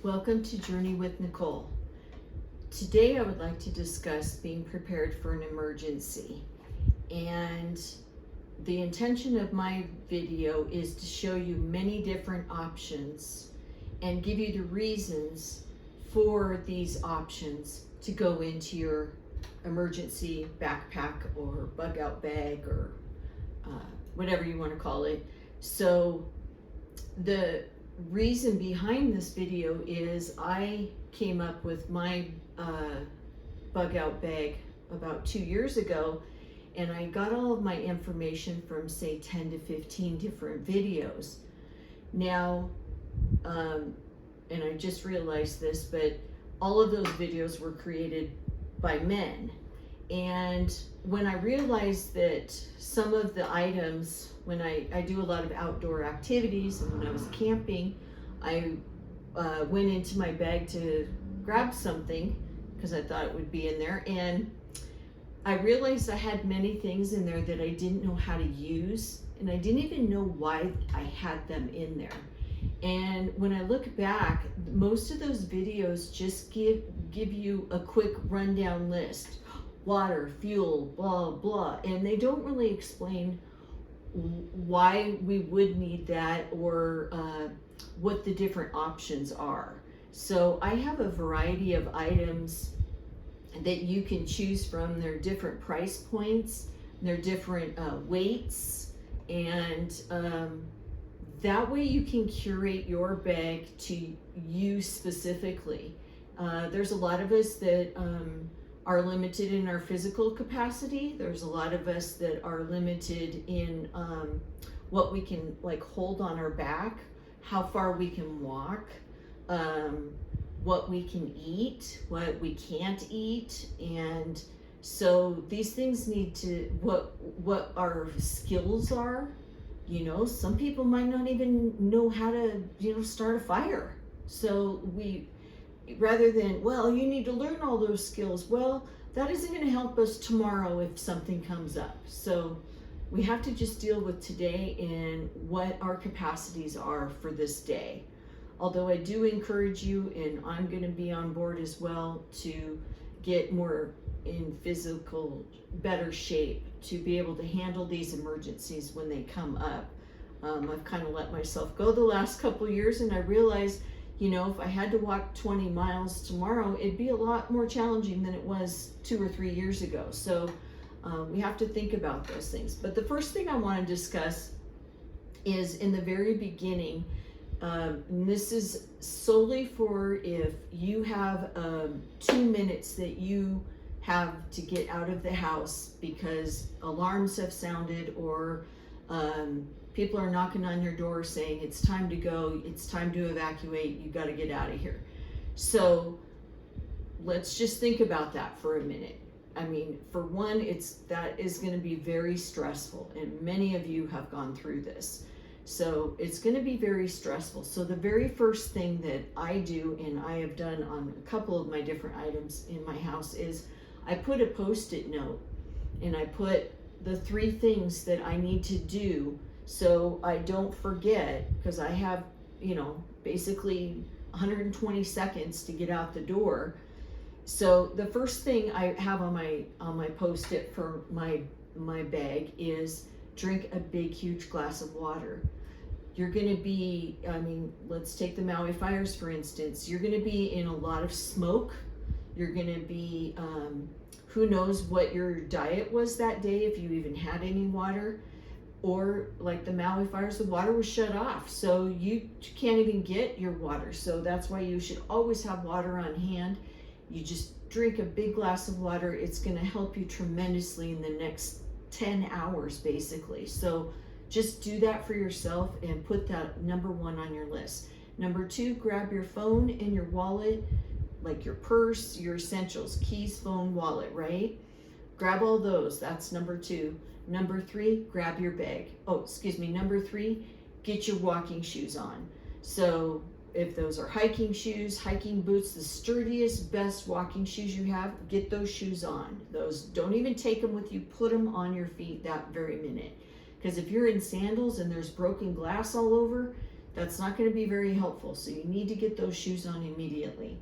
Welcome to Journey with Nicole. Today I would like to discuss being prepared for an emergency. And the intention of my video is to show you many different options and give you the reasons for these options to go into your emergency backpack or bug out bag or whatever you want to call it. So the reason behind this video is I came up with my bug out bag about 2 years ago, and I got all of my information from say 10 to 15 different videos. Now, and I just realized this, but all of those videos were created by men. And when I realized that some of the items, when I do a lot of outdoor activities, and when I was camping, I went into my bag to grab something because I thought it would be in there, and I realized I had many things in there that I didn't know how to use, and I didn't even know why I had them in there. And when I look back, most of those videos just give you a quick rundown list. Water, fuel, blah, blah. And they don't really explain why we would need that or what the different options are. So I have a variety of items that you can choose from. They're different price points, they're different weights, and that way you can curate your bag to you specifically. There's a lot of us that are limited in our physical capacity. There's a lot of us that are limited in what we can like hold on our back, how far we can walk, what we can eat, what we can't eat. And so these things need to, what our skills are. You know, some people might not even know how to, start a fire. So rather than, well, you need to learn all those skills. Well, that isn't going to help us tomorrow if something comes up. So we have to just deal with today and what our capacities are for this day. Although I do encourage you, and I'm going to be on board as well, to get more in physical, better shape to be able to handle these emergencies when they come up. I've kind of let myself go the last couple years, and I realized, if I had to walk 20 miles tomorrow, it'd be a lot more challenging than it was 2 or 3 years ago. So we have to think about those things. But the first thing I want to discuss is in the very beginning, and this is solely for if you have 2 minutes that you have to get out of the house because alarms have sounded, or people are knocking on your door saying it's time to go, it's time to evacuate, you got to get out of here. So let's just think about that for a minute. I mean, for one, that is going to be very stressful, and many of you have gone through this. So it's going to be very stressful. So the very first thing that I do, and I have done on a couple of my different items in my house, is I put a Post-it note, and I put the 3 things that I need to do so I don't forget, because I have, basically 120 seconds to get out the door. So the first thing I have on my Post-it for my bag is drink a big, huge glass of water. You're going to be, let's take the Maui fires, for instance. You're going to be in a lot of smoke. You're going to be, who knows what your diet was that day, if you even had any water. Or like the Maui fires, the water was shut off. So you can't even get your water. So that's why you should always have water on hand. You just drink a big glass of water. It's going to help you tremendously in the next 10 hours, basically. So just do that for yourself and put that number 1 on your list. Number 2, grab your phone and your wallet, like your purse, your essentials, keys, phone, wallet, right? Grab all those. That's number 2. Number 3, grab your bag. Number 3, get your walking shoes on. So if those are hiking shoes, hiking boots, the sturdiest, best walking shoes you have, get those shoes on. Those, don't even take them with you. Put them on your feet that very minute. Because if you're in sandals and there's broken glass all over, That's not going to be very helpful. So you need to get those shoes on immediately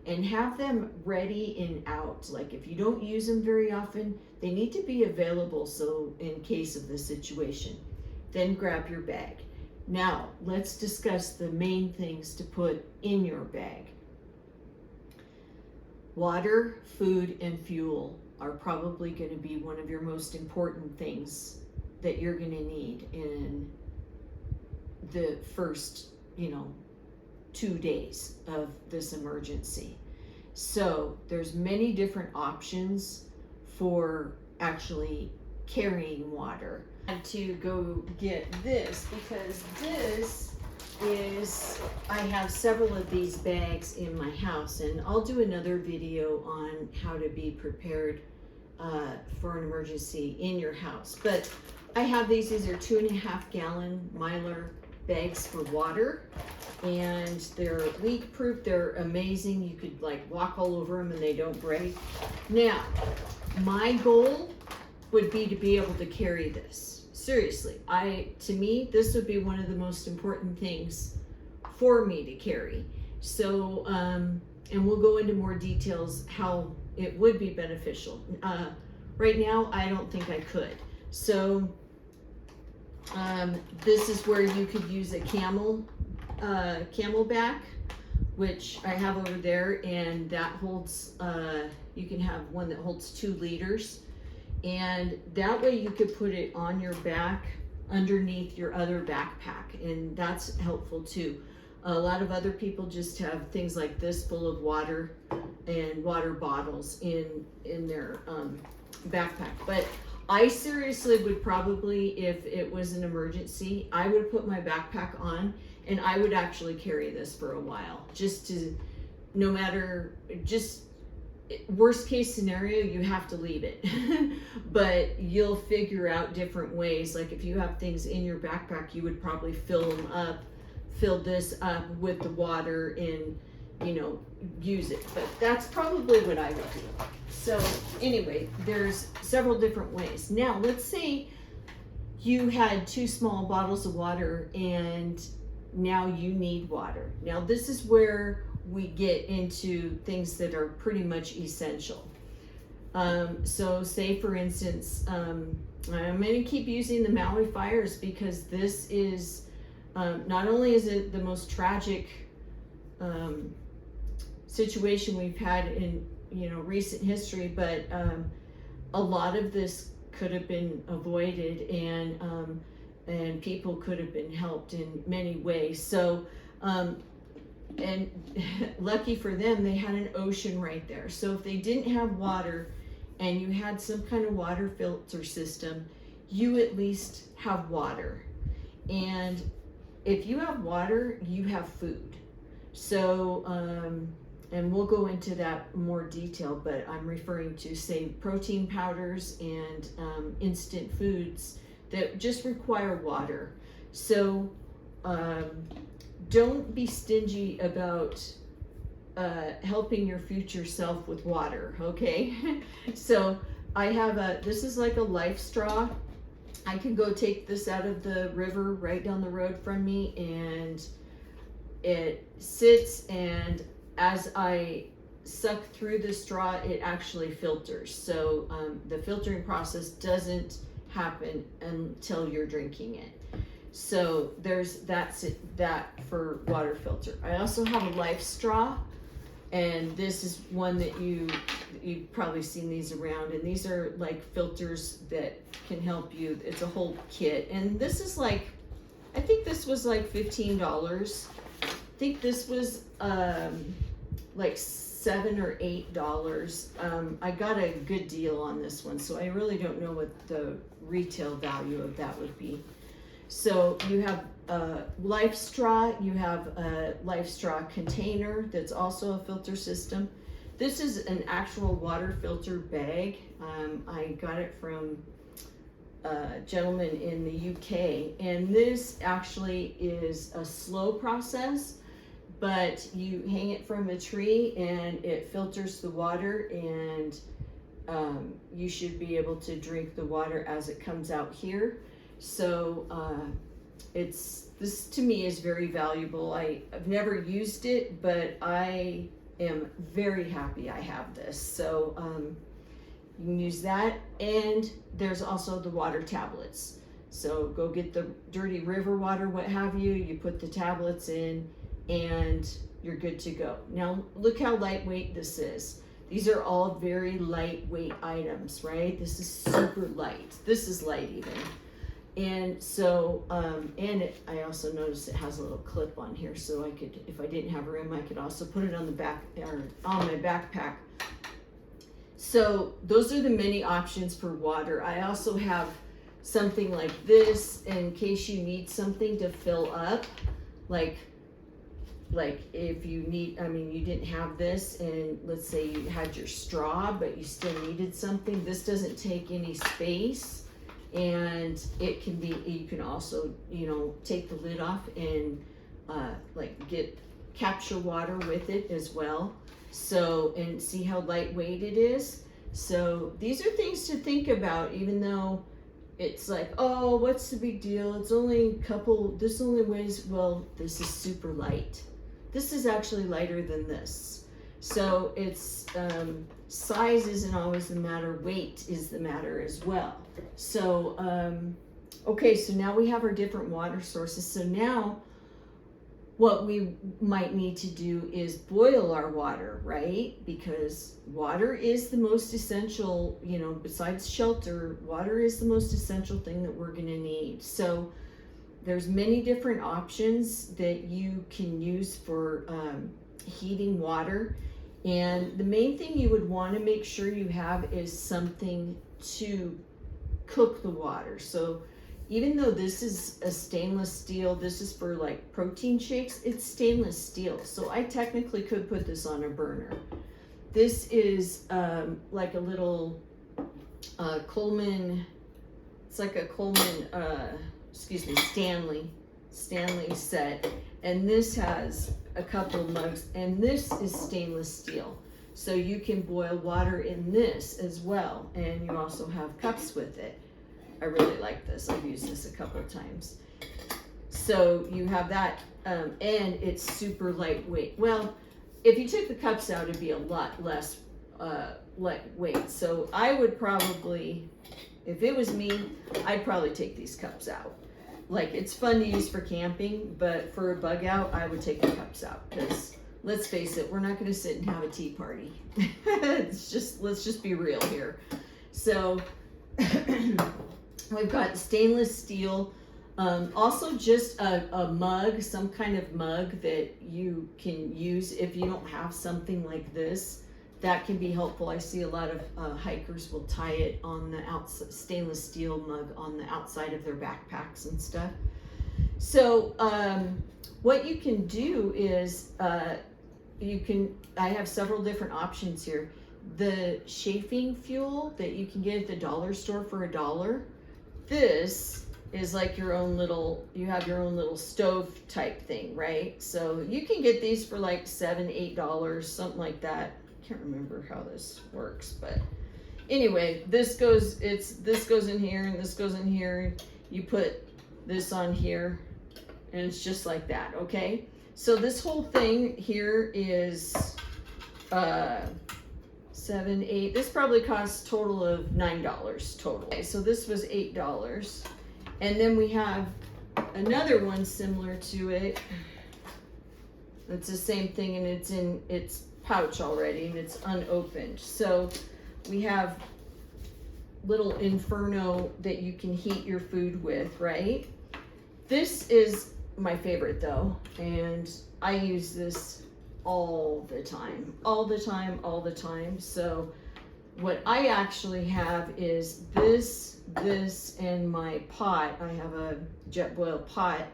and have them ready and out. Like if you don't use them very often, they need to be available so in case of the situation. Then grab your bag. Now let's discuss the main things to put in your bag. Water, food, and fuel are probably going to be one of your most important things that you're going to need in the first, 2 days of this emergency. So there's many different options for actually carrying water. I had to go get this because this is, I have several of these bags in my house, and I'll do another video on how to be prepared for an emergency in your house. But I have these are 2.5 gallon Mylar bags for water, and they're leak proof. They're amazing. You could like walk all over them and they don't break. Now, my goal would be to be able to carry this. Seriously, to me, this would be one of the most important things for me to carry. So, and we'll go into more details how it would be beneficial. Right now, I don't think I could. So, this is where you could use a camelback, which I have over there, and that holds, you can have one that holds 2 liters. And that way you could put it on your back underneath your other backpack, and that's helpful too. A lot of other people just have things like this full of water and water bottles in their backpack. But I seriously would probably, if it was an emergency, I would put my backpack on and I would actually carry this for a while, just to, no matter, just worst case scenario, you have to leave it. But you'll figure out different ways. Like if you have things in your backpack, you would probably fill this up with the water and, use it. But that's probably what I would do. So anyway, there's several different ways. Now, let's say you had 2 small bottles of water and now you need water. Now, this is where we get into things that are pretty much essential. So say for instance, I'm going to keep using the Maui fires because this is, not only is it the most tragic situation we've had in recent history, but a lot of this could have been avoided, and people could have been helped in many ways. So and lucky for them, they had an ocean right there. So if they didn't have water and you had some kind of water filter system, you at least have water. And if you have water, you have food. So, and we'll go into that more detail, but I'm referring to, say, protein powders and instant foods that just require water. So, don't be stingy about helping your future self with water, okay? So I have this is like a life straw. I can go take this out of the river right down the road from me, and it sits, and as I suck through the straw, it actually filters. So the filtering process doesn't happen until you're drinking it. So that's that for water filter. I also have a life straw, and this is one that you've probably seen these around, and these are like filters that can help you. It's a whole kit, and this is like, I think this was like $15. I think this was like $7 or $8. I got a good deal on this one, so I really don't know what the retail value of that would be. So you have a life straw, you have a life straw container that's also a filter system. This is an actual water filter bag. I got it from a gentleman in the UK, and this actually is a slow process, but you hang it from a tree and it filters the water, and you should be able to drink the water as it comes out here. So this to me is very valuable. I've never used it, but I am very happy I have this. So you can use that, and there's also the water tablets. So go get the dirty river water, what have you, you put the tablets in, and you're good to go. Now look how lightweight this is. These are all very lightweight items, right? This is super light. This is light even. And so, I also noticed it has a little clip on here, so I could, if I didn't have room, I could also put it on the back, or on my backpack. So those are the many options for water. I also have something like this in case you need something to fill up, like if you need, I mean, you didn't have this, and let's say you had your straw, but you still needed something. This doesn't take any space, and it can be, you can also, you know, take the lid off and capture water with it as well. So, and see how lightweight it is. So these are things to think about, even though it's like, oh, what's the big deal? It's only a couple, this only weighs, well, this is super light. This is actually lighter than this. So it's, size isn't always the matter, weight is the matter as well. So, okay, so now we have our different water sources. So now what we might need to do is boil our water, right? Because water is the most essential, you know, besides shelter, water is the most essential thing that we're gonna need. So there's many different options that you can use for heating water. And the main thing you would want to make sure you have is something to cook the water. So even though this is a stainless steel, this is for like protein shakes, it's stainless steel. So I technically could put this on a burner. This is like a little Coleman, it's like a Coleman, Stanley set. And this has a couple of mugs, and this is stainless steel. So you can boil water in this as well. And you also have cups with it. I really like this. I've used this a couple of times. So you have that, and it's super lightweight. Well, if you took the cups out, it'd be a lot less lightweight. So I would probably, if it was me, I'd probably take these cups out. Like, it's fun to use for camping, but for a bug out, I would take the cups out, because let's face it, we're not going to sit and have a tea party. Let's just be real here. So we've got stainless steel, also just a mug, some kind of mug that you can use if you don't have something like this. That can be helpful. I see a lot of hikers will tie it on the outside, stainless steel mug on the outside of their backpacks and stuff. So what you can do is I have several different options here. The chafing fuel that you can get at the dollar store for $1. This is like your own little, you have your own little stove type thing, right? So you can get these for like $7, $8, something like that. Can't remember how this works, but anyway, this goes in here, and this goes in here. You put this on here, and it's just like that. Okay, so this whole thing here is $7, $8. This probably costs total of $9 total. Okay, so this was $8, and then we have another one similar to it. It's the same thing, and it's in its pouch already, and it's unopened. So we have little Inferno that you can heat your food with, right? This is my favorite though, and I use this all the time. So what I actually have is this, and my pot. I have a Jetboil pot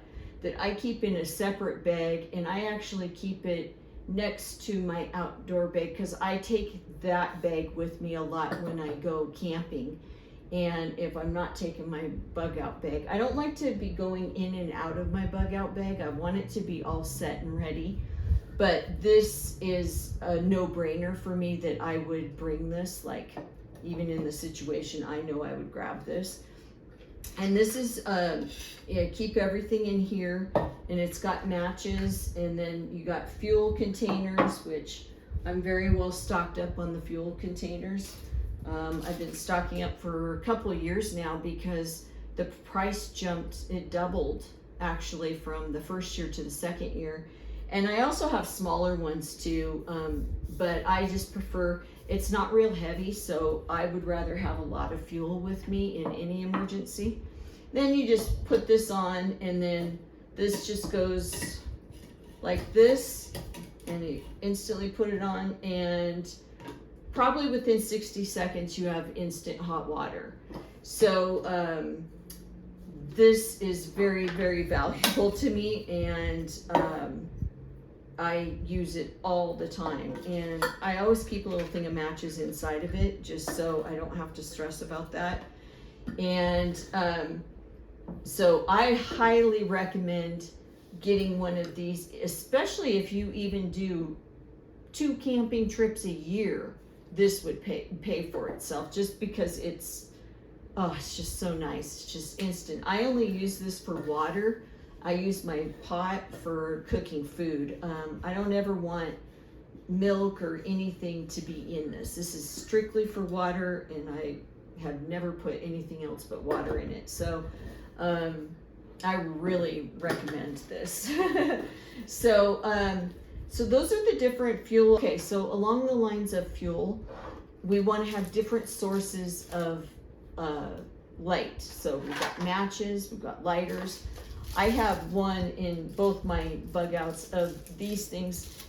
that I keep in a separate bag, and I actually keep it next to my outdoor bag, because I take that bag with me a lot when I go camping. And if I'm not taking my bug out bag, I don't like to be going in and out of my bug out bag. I want it to be all set and ready. But this is a no-brainer for me that I would bring this, like even in the situation, I know I would grab this. And this is, keep everything in here, and it's got matches, and then you got fuel containers, which I'm very well stocked up on the fuel containers. I've been stocking up for a couple of years now because the price jumped, it doubled actually from the first year to the second year. And I also have smaller ones too, but I just prefer, it's not real heavy, so I would rather have a lot of fuel with me in any emergency. Then you just put this on, and then this just goes like this, and you instantly put it on, and probably within 60 seconds you have instant hot water. So this is very, very valuable to me, and I use it all the time. And I always keep a little thing of matches inside of it, just so I don't have to stress about that. And so I highly recommend getting one of these, especially if you even do 2 camping trips a year. This would pay for itself, just because it's just so nice. It's just instant. I only use this for water. I use my pot for cooking food. I don't ever want milk or anything to be in this. This is strictly for water, and I have never put anything else but water in it. So I really recommend this. So those are the different fuel. Okay, so along the lines of fuel, we want to have different sources of light. So we've got matches, we've got lighters. I have one in both my bug outs of these things.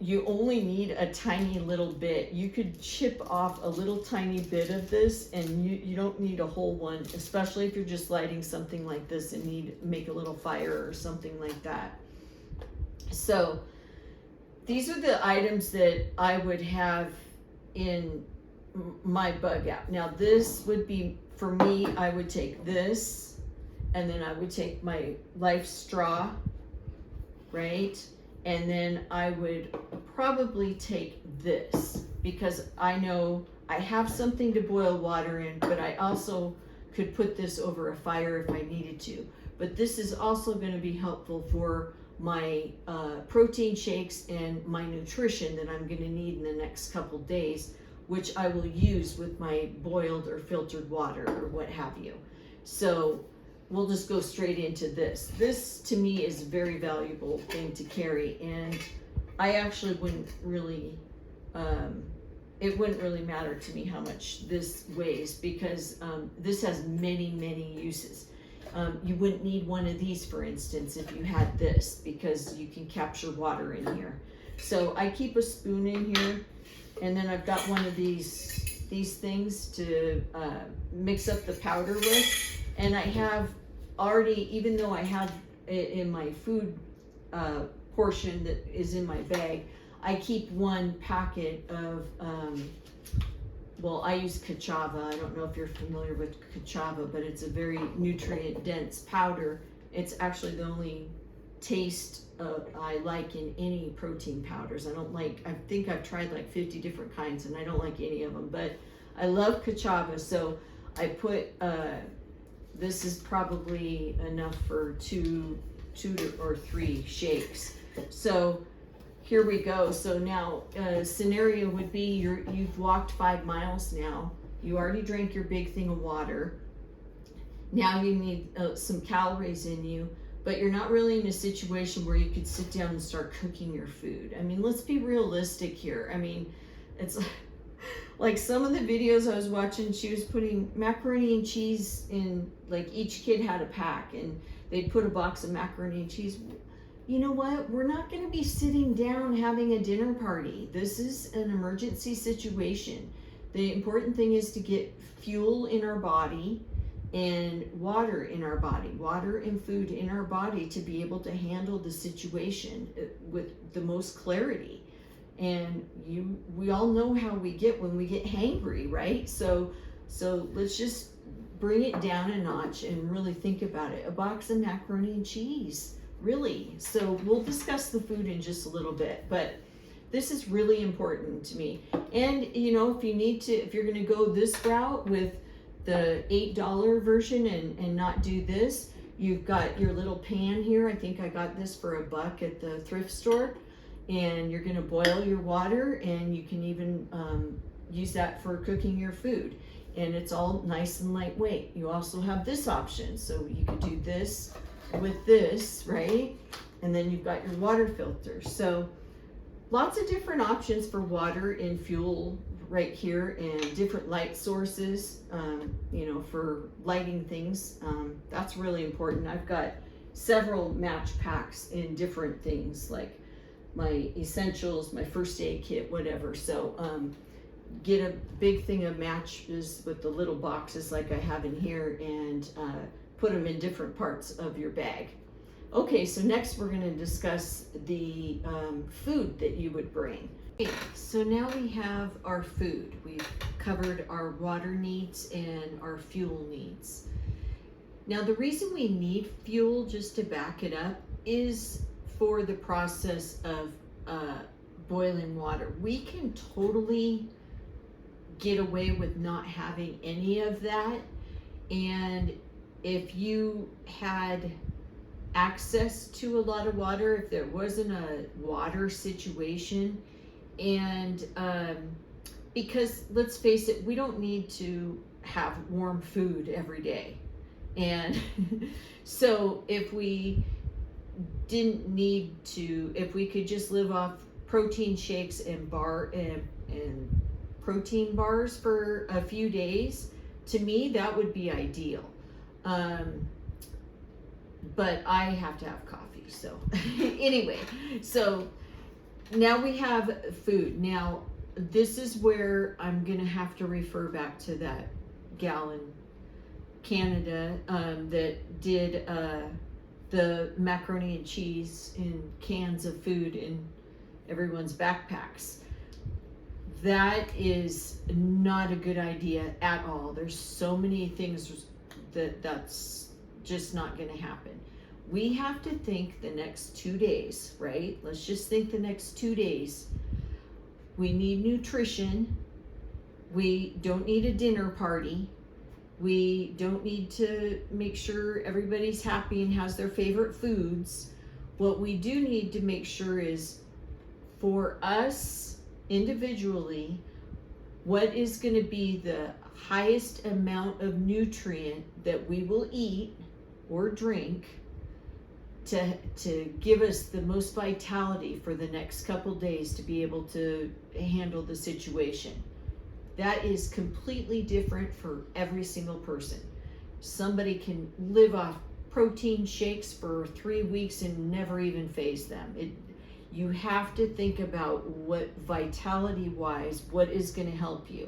You only need a tiny little bit. You could chip off a little tiny bit of this, and you don't need a whole one, especially if you're just lighting something like this and make a little fire or something like that. So these are the items that I would have in my bug out. Now this would be, for me, I would take this, and then I would take my life straw, right? And then I would probably take this, because I know I have something to boil water in, but I also could put this over a fire if I needed to. But this is also going to be helpful for my protein shakes and my nutrition that I'm going to need in the next couple days, which I will use with my boiled or filtered water or what have you. So we'll just go straight into this. This to me is a very valuable thing to carry, and I actually wouldn't really, it wouldn't really matter to me how much this weighs, because this has many, many uses. You wouldn't need one of these, for instance, if you had this, because you can capture water in here. So I keep a spoon in here, and then I've got one of these things to mix up the powder with. And I have already, even though I have it in my food portion that is in my bag, I keep one packet of, well, I use cassava. I don't know if you're familiar with cassava, but it's a very nutrient dense powder. It's actually the only taste I like in any protein powders. I think I've tried like 50 different kinds, and I don't like any of them, but I love cassava. So I put, this is probably enough for two or three shakes. So here we go. So now scenario would be you've walked 5 miles now. You already drank your big thing of water. Now you need some calories in you, but you're not really in a situation where you could sit down and start cooking your food. I mean, let's be realistic here. I mean, it's like some of the videos I was watching, she was putting macaroni and cheese in, like each kid had a pack, and they'd put a box of macaroni and cheese. You know what? We're not going to be sitting down having a dinner party. This is an emergency situation. The important thing is to get fuel in our body and water in our body, water and food in our body, to be able to handle the situation with the most clarity. And we all know how we get when we get hangry, right? So let's just bring it down a notch and really think about it. A box of macaroni and cheese, really. So we'll discuss the food in just a little bit, but this is really important to me. And you know, if you're going to go this route with the $8 version and not do this, you've got your little pan here. I think I got this for $1 at the thrift store. And you're gonna boil your water, and you can even use that for cooking your food. And it's all nice and lightweight. You also have this option. So you could do this with this, right? And then you've got your water filter. So lots of different options for water and fuel right here, and different light sources, you know, for lighting things. That's really important. I've got several match packs in different things, like my essentials, my first aid kit, whatever. So get a big thing of matches with the little boxes like I have in here, and put them in different parts of your bag. Okay, so next we're going to discuss the food that you would bring. Okay, so now we have our food. We've covered our water needs and our fuel needs. Now the reason we need fuel, just to back it up, is for the process of boiling water. We can totally get away with not having any of that. And if you had access to a lot of water, if there wasn't a water situation, and because let's face it, we don't need to have warm food every day. And so if we didn't need to, if we could just live off protein shakes and protein bars for a few days, to me that would be ideal. But I have to have coffee, so anyway, so now we have food. Now this is where I'm gonna have to refer back to that gal in Canada that did the macaroni and cheese in cans of food in everyone's backpacks. That is not a good idea at all. There's so many things that's just not going to happen. We have to think the next 2 days, right? Let's just think the next 2 days. We need nutrition. We don't need a dinner party. We don't need to make sure everybody's happy and has their favorite foods. What we do need to make sure is, for us individually, what is going to be the highest amount of nutrient that we will eat or drink to give us the most vitality for the next couple days to be able to handle the situation. That is completely different for every single person. Somebody can live off protein shakes for 3 weeks and never even faze them. You have to think about what vitality wise, what is going to help you.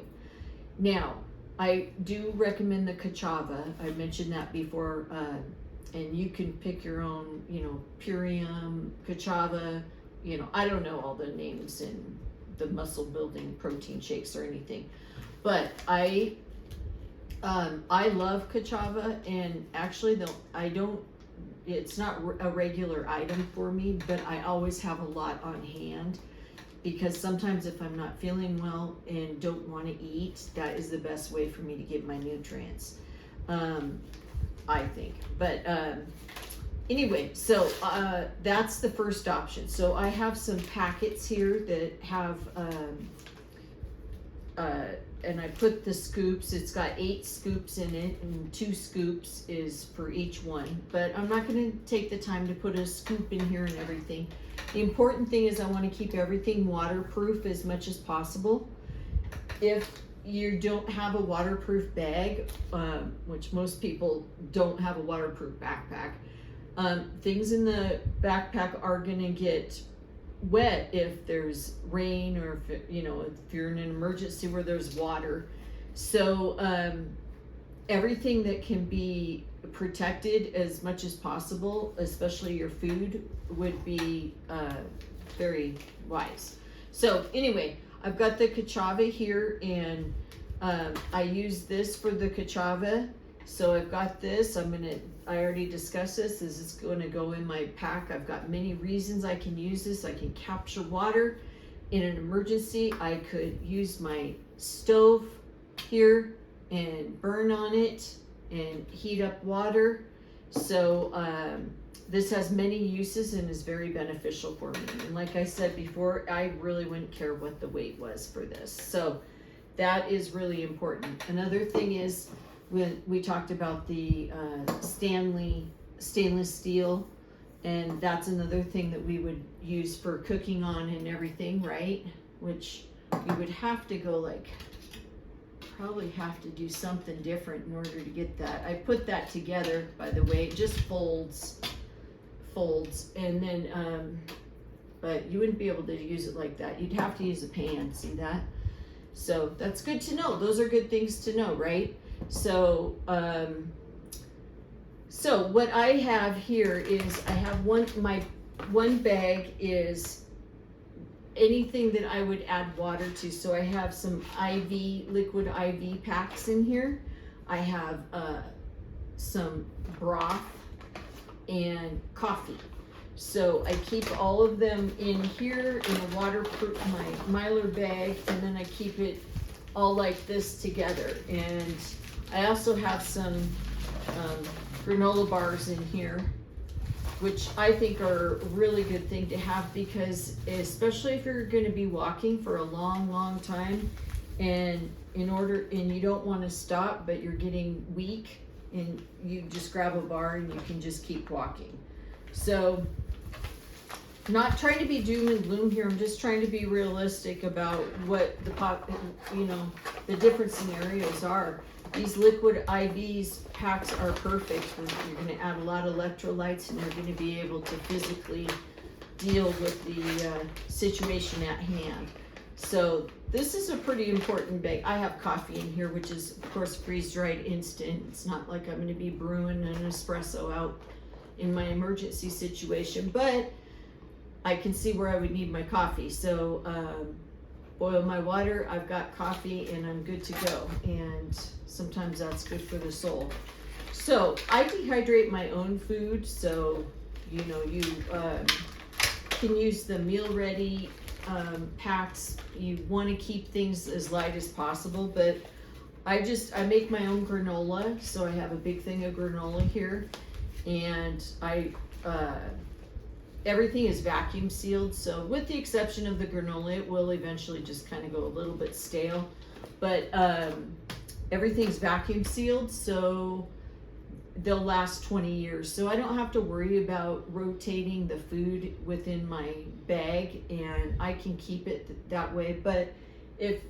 Now, I do recommend the cachava. I mentioned that before, and you can pick your own, Purium, cachava, I don't know all the names in the muscle building protein shakes or anything, but I love cachava, and actually it's not a regular item for me, but I always have a lot on hand, because sometimes if I'm not feeling well and don't want to eat, that is the best way for me to get my nutrients, I think. But anyway, so that's the first option. So I have some packets here that have and I put the scoops. It's got 8 scoops in it, and 2 scoops is for each one, but I'm not going to take the time to put a scoop in here and everything. The important thing is I want to keep everything waterproof as much as possible. If you don't have a waterproof bag, which most people don't have a waterproof backpack, things in the backpack are going to get wet if there's rain, or if you're in an emergency where there's water. So everything that can be protected as much as possible, especially your food, would be very wise. So anyway, I've got the cachava here, and I use this for the cachava. So I've got this. I already discussed this. This is going to go in my pack. I've got many reasons I can use this. I can capture water in an emergency. I could use my stove here and burn on it and heat up water. So this has many uses and is very beneficial for me. And like I said before, I really wouldn't care what the weight was for this. So that is really important. Another thing is, when we talked about the stainless steel, and that's another thing that we would use for cooking on and everything, right? Which you would have to go like, probably have to do something different in order to get that. I put that together, by the way. It just folds, and then, but you wouldn't be able to use it like that. You'd have to use a pan, see that? So that's good to know. Those are good things to know, right? So, so what I have here is I have my one bag is anything that I would add water to. So I have some liquid IV packs in here. I have some broth and coffee. So I keep all of them in here in a waterproof, my Mylar bag, and then I keep it all like this together. And I also have some granola bars in here, which I think are a really good thing to have, because especially if you're going to be walking for a long time, and you don't want to stop, but you're getting weak, and you just grab a bar and you can just keep walking. So, not trying to be doom and gloom here. I'm just trying to be realistic about what the different scenarios are. These liquid IVs packs are perfect. You're going to add a lot of electrolytes, and you're going to be able to physically deal with the situation at hand. So this is a pretty important bag. I have coffee in here, which is of course freeze-dried instant. It's not like I'm going to be brewing an espresso out in my emergency situation, but I can see where I would need my coffee. So boil my water, I've got coffee, and I'm good to go. And sometimes that's good for the soul. So I dehydrate my own food, so you can use the meal ready packs. You want to keep things as light as possible, but I make my own granola. So I have a big thing of granola here, and everything is vacuum sealed. So with the exception of the granola, it will eventually just kind of go a little bit stale, but everything's vacuum sealed, so they'll last 20 years. So I don't have to worry about rotating the food within my bag, and I can keep it that way. But if,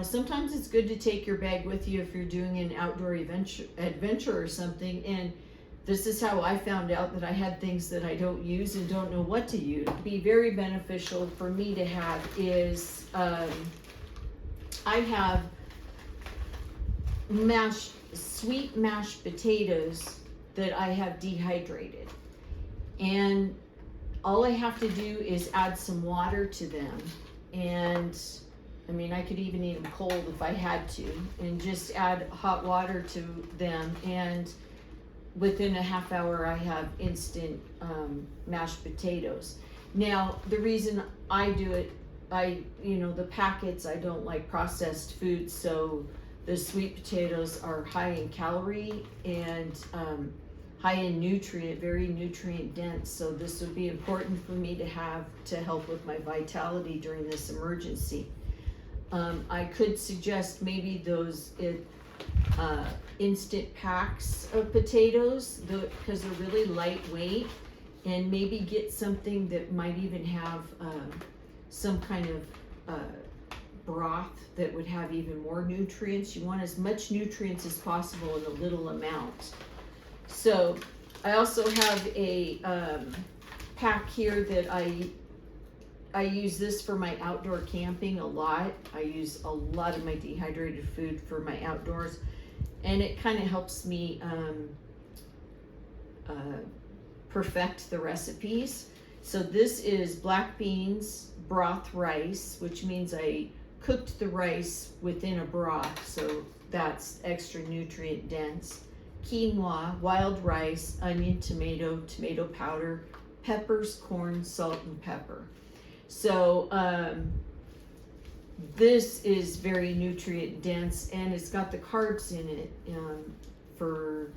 sometimes it's good to take your bag with you if you're doing an outdoor adventure or something. And this is how I found out that I had things that I don't use and don't know what to use. It'd be very beneficial for me to have is, I have sweet mashed potatoes that I have dehydrated. And all I have to do is add some water to them. And I could even eat them cold if I had to, and just add hot water to them, and within a half hour I have instant mashed potatoes. Now the reason I do it, the packets, I don't like processed food, so the sweet potatoes are high in calorie and high in nutrient, very nutrient dense. So this would be important for me to have to help with my vitality during this emergency. I could suggest maybe those instant packs of potatoes, because they're really lightweight, and maybe get something that might even have some kind of broth that would have even more nutrients. You want as much nutrients as possible in a little amount. So I also have a pack here that I use this for my outdoor camping a lot. I use a lot of my dehydrated food for my outdoors, and it kind of helps me perfect the recipes. So this is black beans broth rice, which means I cooked the rice within a broth, so that's extra nutrient dense. Quinoa, wild rice, onion, tomato powder, peppers, corn, salt, and pepper. So this is very nutrient dense, and it's got the carbs in it for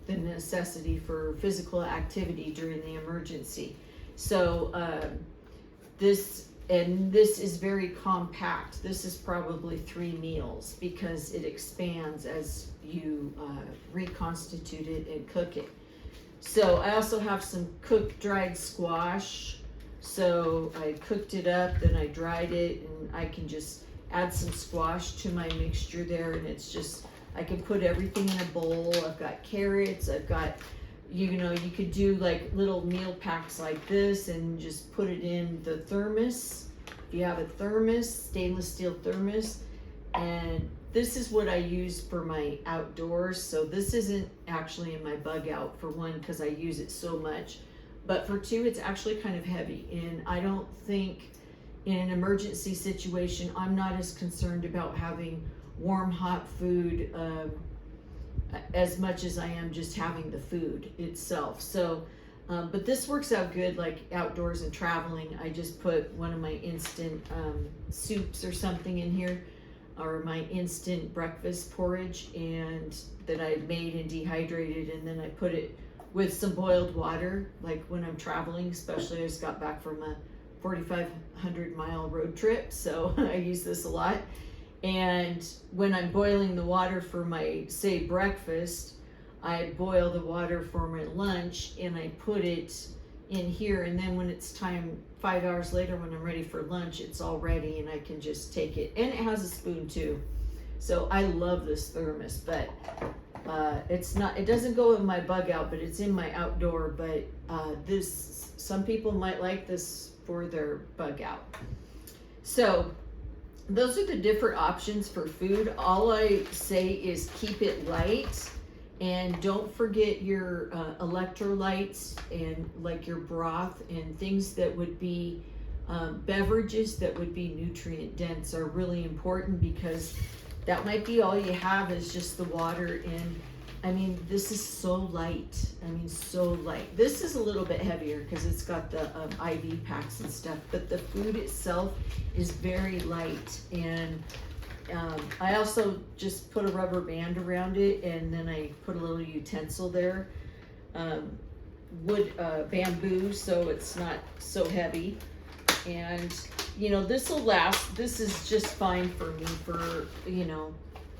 the necessity for physical activity during the emergency. So this is very compact. This is probably 3 meals because it expands as you reconstitute it and cook it. So I also have some cooked dried squash. So I cooked it up, then I dried it, and I can just add some squash to my mixture there, and it's just, I can put everything in a bowl. I've got carrots, I've got, you know, you could do like little meal packs like this and just put it in the thermos. If you have a thermos, stainless steel thermos, and this is what I use for my outdoors. So this isn't actually in my bug out, for one, because I use it so much. But for two, it's actually kind of heavy, and I don't think in an emergency situation, I'm not as concerned about having warm, hot food as much as I am just having the food itself. So, but this works out good, like outdoors and traveling. I just put one of my instant soups or something in here, or my instant breakfast porridge, and that I made and dehydrated, and then I put it with some boiled water, like when I'm traveling, especially I just got back from a 4,500 mile road trip, so I use this a lot. And when I'm boiling the water for my, say, breakfast, I boil the water for my lunch and I put it in here, and then when it's time, 5 hours later when I'm ready for lunch, it's all ready and I can just take it. And it has a spoon too. So I love this thermos, but it's not, it doesn't go in my bug out, but it's in my outdoor. But this, some people might like this for their bug out. So those are the different options for food. All I say is keep it light, and don't forget your electrolytes, and like your broth and things that would be beverages that would be nutrient dense are really important, because that might be all you have is just the water. And I mean, this is so light. I mean, so light. This is a little bit heavier because it's got the IV packs and stuff, but the food itself is very light. And I also just put a rubber band around it, and then I put a little utensil there, wood bamboo, so it's not so heavy. And you know, this will last. This is just fine for me for, you know,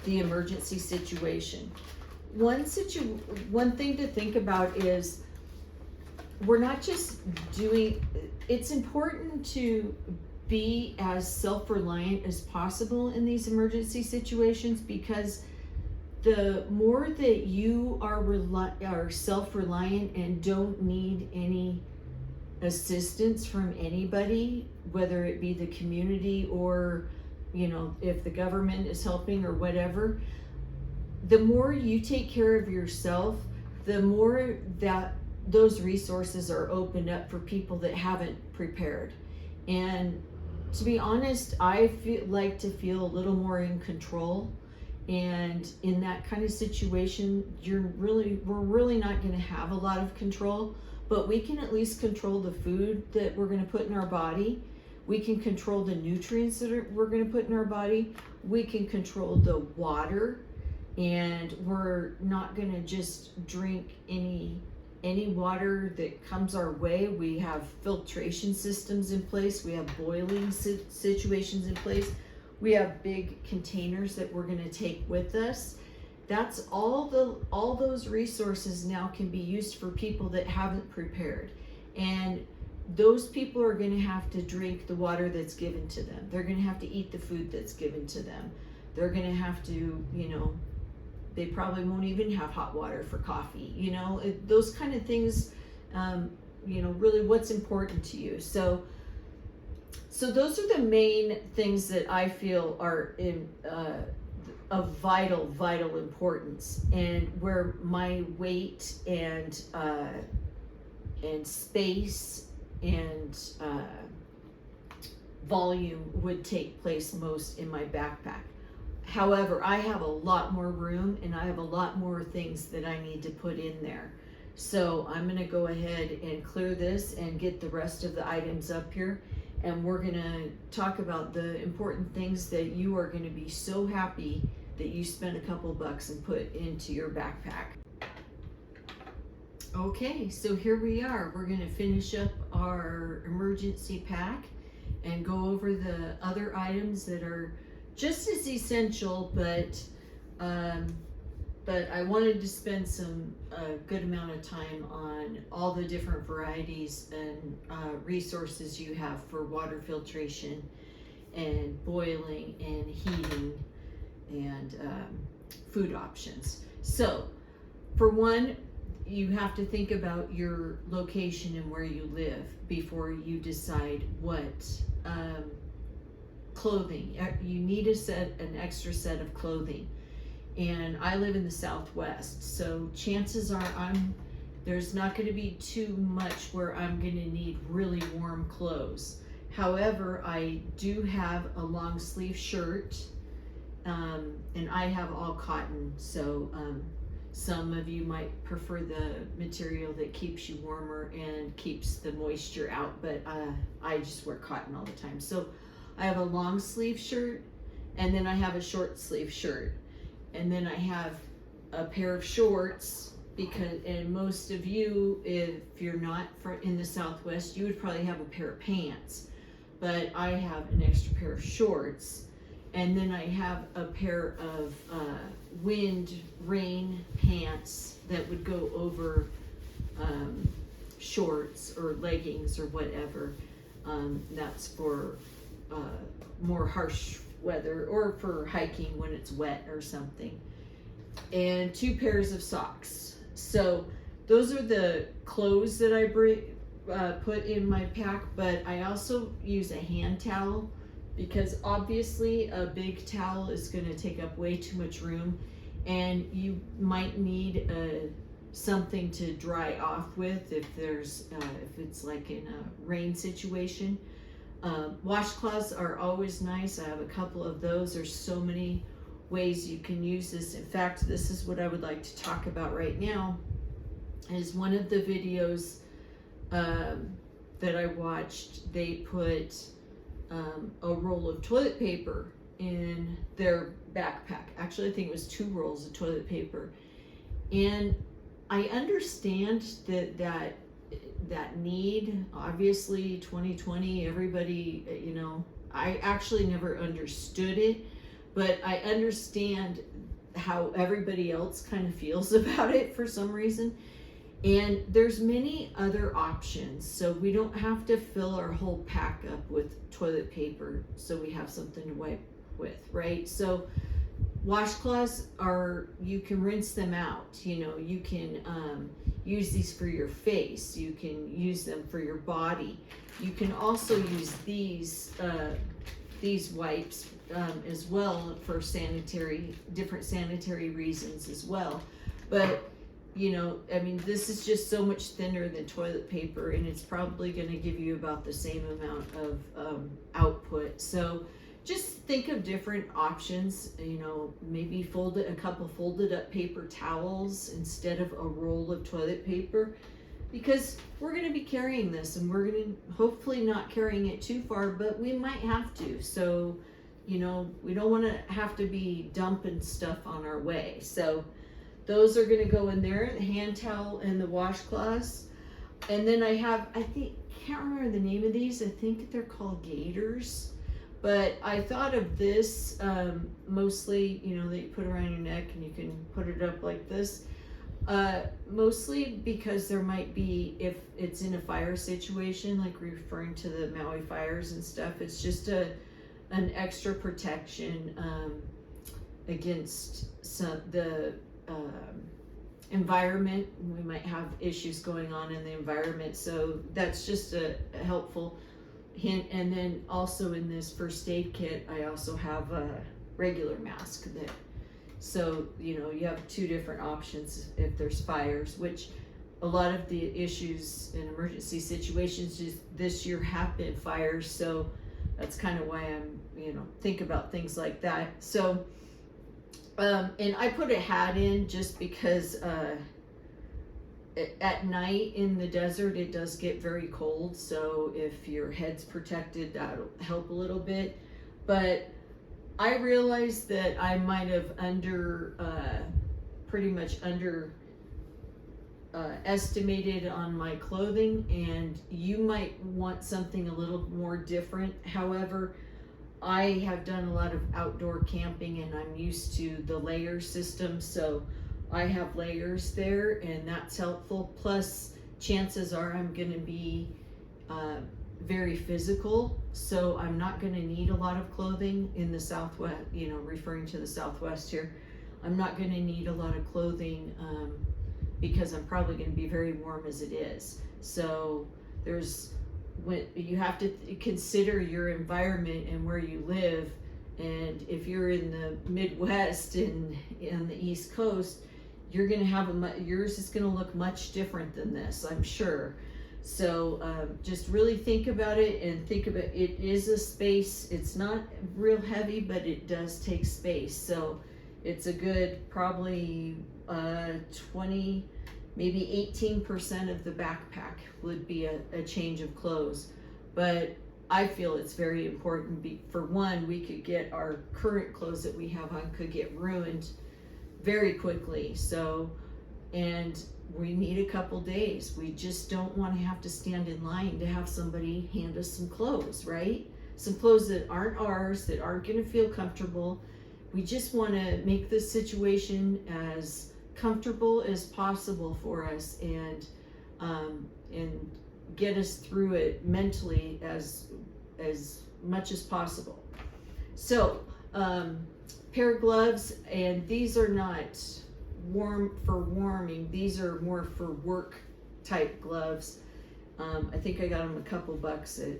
the emergency situation. One thing to think about is we're not just doing, it's important to be as self-reliant as possible in these emergency situations, because the more that you are self-reliant and don't need any assistance from anybody, whether it be the community or, you know, if the government is helping or whatever, the more you take care of yourself, the more that those resources are opened up for people that haven't prepared. And to be honest, I like to feel a little more in control. And in that kind of situation, we're really not going to have a lot of control, but we can at least control the food that we're going to put in our body. We can control the nutrients that we're going to put in our body. We can control the water, and we're not going to just drink any water that comes our way. We have filtration systems in place. We have boiling situations in place. We have big containers that we're going to take with us. That's all those resources now can be used for people that haven't prepared. And those people are going to have to drink the water that's given to them. They're going to have to eat the food that's given to them. They're going to have to, you know, they probably won't even have hot water for coffee, you know, those kind of things, you know, really what's important to you. So those are the main things that I feel are of vital importance, and where my weight and space and volume would take place most in my backpack. However, I have a lot more room, and I have a lot more things that I need to put in there. So I'm going to go ahead and clear this and get the rest of the items up here. and we're gonna talk about the important things that you are gonna be so happy that you spent a couple bucks and put into your backpack. Okay, so here we are. We're gonna finish up our emergency pack and go over the other items that are just as essential, but I wanted to spend a good amount of time on all the different varieties and resources you have for water filtration and boiling and heating and food options. So, for one, you have to think about your location and where you live before you decide what clothing. You need an extra set of clothing. And I live in the Southwest, so chances are there's not going to be too much where I'm going to need really warm clothes. However, I do have a long sleeve shirt, and I have all cotton, so some of you might prefer the material that keeps you warmer and keeps the moisture out, but I just wear cotton all the time. So I have a long sleeve shirt, and then I have a short sleeve shirt, and then I have a pair of shorts, and most of you, if you're not in the Southwest, you would probably have a pair of pants, but I have an extra pair of shorts. And then I have a pair of rain pants that would go over shorts or leggings or whatever. That's for more harsh weather or for hiking when it's wet or something. And 2 pairs of socks. So those are the clothes that I put in my pack, but I also use a hand towel, because obviously a big towel is going to take up way too much room, and you might need something to dry off with if it's like in a rain situation. Washcloths are always nice. I have a couple of those. There's so many ways you can use this. In fact, this is what I would like to talk about right now. Is one of the videos that I watched, they put a roll of toilet paper in their backpack. Actually, I think it was 2 rolls of toilet paper. And I understand that need. Obviously, 2020, everybody, I actually never understood it, but I understand how everybody else kind of feels about it for some reason. And there's many other options, so we don't have to fill our whole pack up with toilet paper so we have something to wipe with, right? So washcloths you can rinse them out. You can use these for your face. You can use them for your body. You can also use these wipes as well for different sanitary reasons as well. But this is just so much thinner than toilet paper, and it's probably going to give you about the same amount of output. So just think of different options. Maybe a couple folded up paper towels instead of a roll of toilet paper, because we're going to be carrying this, and we're going to hopefully not carrying it too far, but we might have to. So we don't want to have to be dumping stuff on our way. So those are going to go in there, the hand towel and the washcloths. And then I can't remember the name of these. I think they're called gaiters. But I thought of this mostly, that you put around your neck and you can put it up like this. Mostly because there might be, if it's in a fire situation, like referring to the Maui fires and stuff, it's just an extra protection against the environment. We might have issues going on in the environment, so that's just a helpful hint. And then also in this first aid kit, I also have a regular mask so you have 2 different options if there's fires, which a lot of the issues in emergency situations this year have been fires, so that's kind of why I'm think about things like that. So and I put a hat in just because at night in the desert, it does get very cold. So if your head's protected, that'll help a little bit. But I realized that I might have pretty much estimated on my clothing, and you might want something a little more different. However, I have done a lot of outdoor camping and I'm used to the layer system, so I have layers there and that's helpful. Plus, chances are I'm going to be very physical, so I'm not going to need a lot of clothing in the Southwest, referring to the Southwest here. I'm not going to need a lot of clothing because I'm probably going to be very warm as it is. So when you have to consider your environment and where you live, and if you're in the Midwest and on the East Coast, you're going to have yours is going to look much different than this, I'm sure. So just really think about it, and think about it is a space. It's not real heavy, but it does take space. So it's a good probably 20, maybe 18% of the backpack would be a change of clothes. But I feel it's very important. For one, we could get our current clothes that we have on could get ruined very quickly. So, and we need a couple days. We just don't want to have to stand in line to have somebody hand us some clothes, right? Some clothes that aren't ours, that aren't going to feel comfortable. We just want to make this situation as comfortable as possible for us, and get us through it mentally as much as possible. So pair of gloves, and these are not warming, these are more for work type gloves. I think I got them a couple bucks at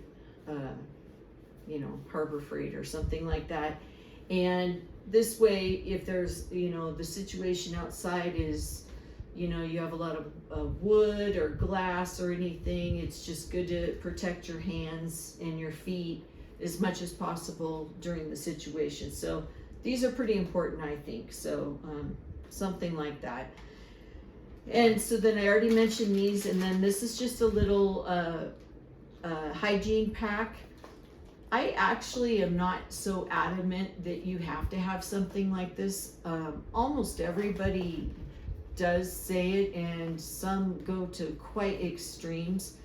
Harbor Freight or something like that. And this way, if there's the situation outside is you have a lot of wood or glass or anything, it's just good to protect your hands and your feet as much as possible during the situation. So these are pretty important, I think. So something like that. And so then I already mentioned these, and then this is just a little hygiene pack. I actually am not so adamant that you have to have something like this. Almost everybody does say it, and some go to quite extremes.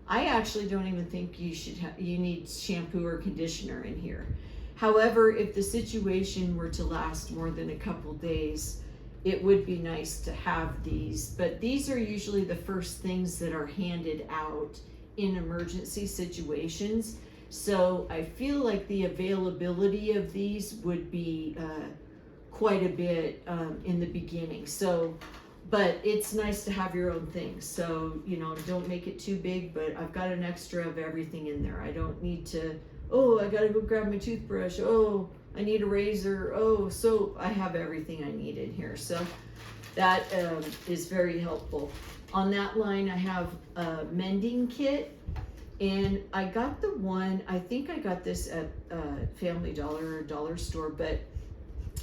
I actually don't even think you need shampoo or conditioner in here. However, if the situation were to last more than a couple days, it would be nice to have these. But these are usually the first things that are handed out in emergency situations. So I feel like the availability of these would be quite a bit in the beginning. So, but it's nice to have your own things. So, don't make it too big, but I've got an extra of everything in there. I don't need to, I gotta go grab my toothbrush. I need a razor. So I have everything I need in here. So that is very helpful. On that line, I have a mending kit. And I got the one, I think I got this at Family Dollar or Dollar Store, but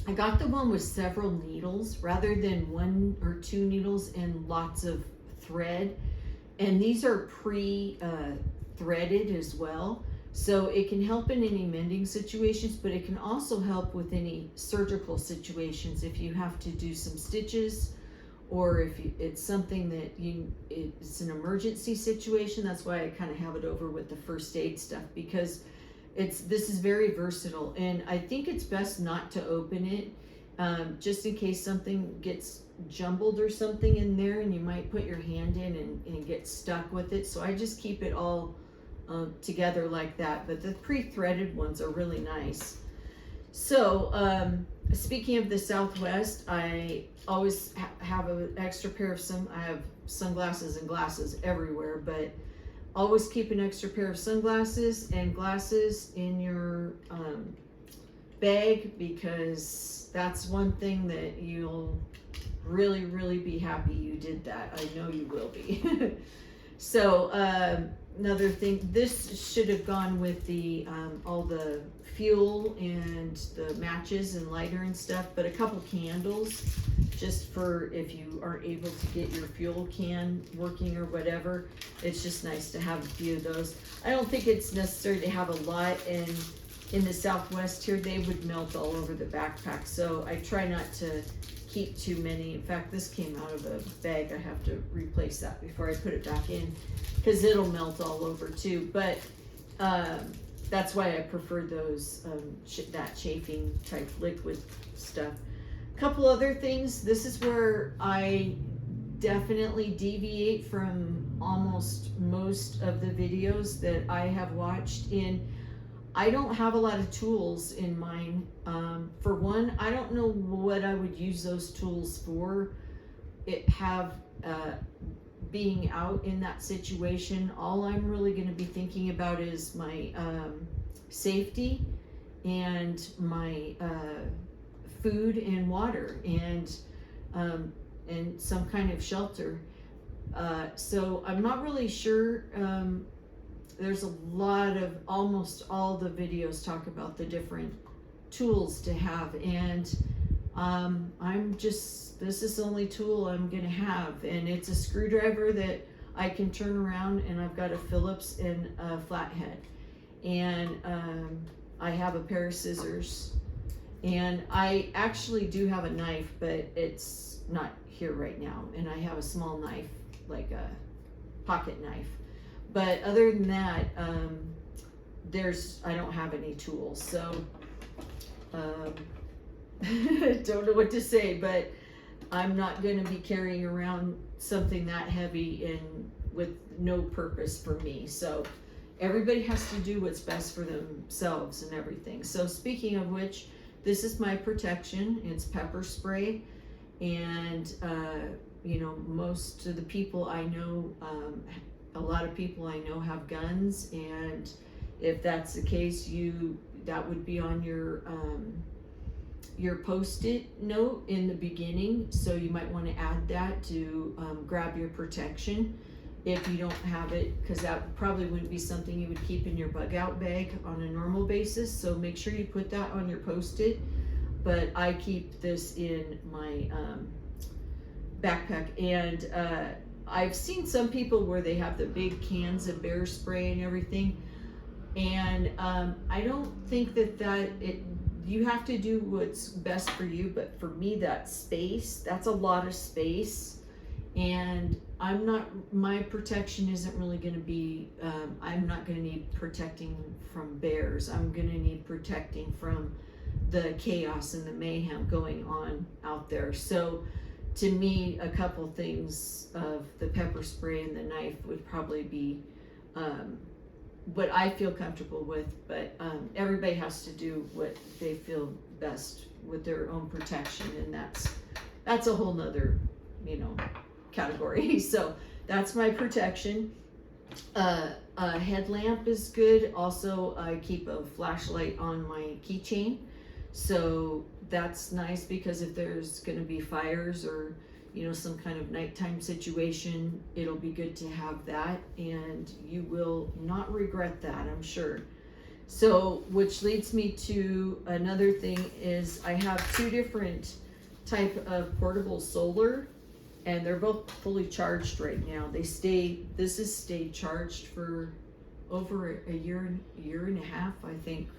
I got the one with several needles rather than 1 or 2 needles and lots of thread. And these are pre-threaded as well. So it can help in any mending situations, but it can also help with any surgical situations if you have to do some stitches, or if it's something that it's an emergency situation. That's why I kind of have it over with the first aid stuff, because this is very versatile, and I think it's best not to open it, just in case something gets jumbled or something in there, and you might put your hand in and get stuck with it. So I just keep it all together like that. But the pre-threaded ones are really nice. So speaking of the Southwest, I always have an extra pair of I have sunglasses and glasses everywhere, but always keep an extra pair of sunglasses and glasses in your bag, because that's one thing that you'll really be happy you did that. I know you will be. So another thing, this should have gone with the all the fuel and the matches and lighter and stuff, but a couple candles just for if you aren't able to get your fuel can working or whatever. It's just nice to have a few of those. I don't think it's necessary to have a lot, and in the Southwest here they would melt all over the backpack, so I try not to keep too many. In fact, this came out of a bag. I have to replace that before I put it back in because it'll melt all over too. But that's why I prefer those that chafing type liquid stuff. A couple other things. This is where I definitely deviate from almost most of the videos that I have watched. I don't have a lot of tools in mine. For one, I don't know what I would use those tools for. Being out in that situation, all I'm really going to be thinking about is my safety and my food and water and some kind of shelter. So I'm not really sure. There's a lot of, almost all the videos talk about the different tools to have, and this is the only tool I'm gonna have, and it's a screwdriver that I can turn around, and I've got a Phillips and a flathead, and I have a pair of scissors, and I actually do have a knife, but it's not here right now, and I have a small knife, like a pocket knife. But other than that, I don't have any tools, so don't know what to say, but I'm not going to be carrying around something that heavy and with no purpose for me. So everybody has to do what's best for themselves and everything. So speaking of which, this is my protection. It's pepper spray, and most of the people I know, a lot of people I know have guns, and if that's the case, that would be on your post-it note in the beginning, so you might want to add that to grab your protection if you don't have it, because that probably wouldn't be something you would keep in your bug out bag on a normal basis, so make sure you put that on your post-it. But I keep this in my backpack, and I've seen some people where they have the big cans of bear spray and everything, and I don't think you have to do what's best for you, but for me, that's a lot of space, and my protection isn't really going to be, I'm not going to need protecting from bears. I'm going to need protecting from the chaos and the mayhem going on out there. So to me, a couple things of the pepper spray and the knife would probably be what I feel comfortable with, but everybody has to do what they feel best with their own protection, and that's a whole nother category. So that's my protection. A headlamp is good. Also, I keep a flashlight on my keychain, so that's nice, because if there's going to be fires or some kind of nighttime situation, it'll be good to have that, and you will not regret that, I'm sure. So, which leads me to another thing, is I have two different type of portable solar, and they're both fully charged right now. This has stayed charged for over a year and a half, I think.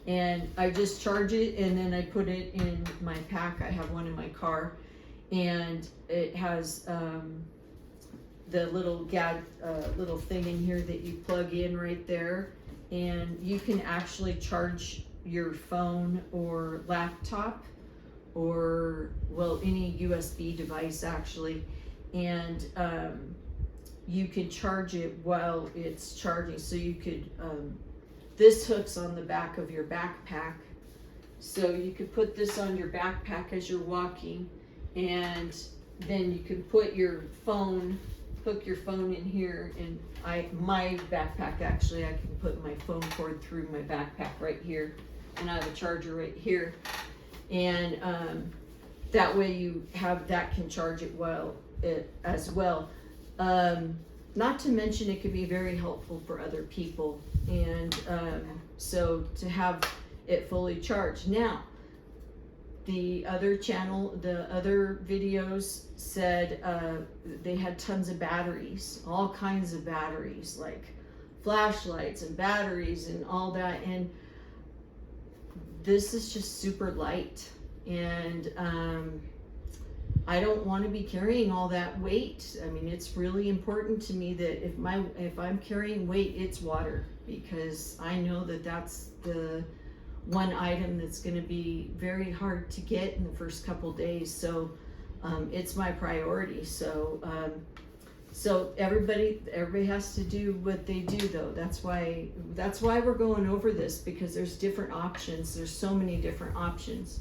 And I just charge it, and then I put it in my pack. I have one in my car, and it has the little thing in here that you plug in right there, and you can actually charge your phone or laptop, or any USB device actually, and you can charge it while it's charging. So you could this hooks on the back of your backpack, so you could put this on your backpack as you're walking, and then you can put your phone, hook your phone in here. And my backpack, actually, I can put my phone cord through my backpack right here, and I have a charger right here, and that way you have that, can charge it as well. not to mention it could be very helpful for other people. And so to have it fully charged. Now, the other channel, the other videos said they had tons of batteries, all kinds of batteries, like flashlights and batteries and all that. And this is just super light. And I don't want to be carrying all that weight. I mean, it's really important to me that if I'm carrying weight, it's water, because I know that that's the one item that's going to be very hard to get in the first couple days. So it's my priority. So everybody has to do what they do, though. That's why we're going over this, because there's different options. There's so many different options.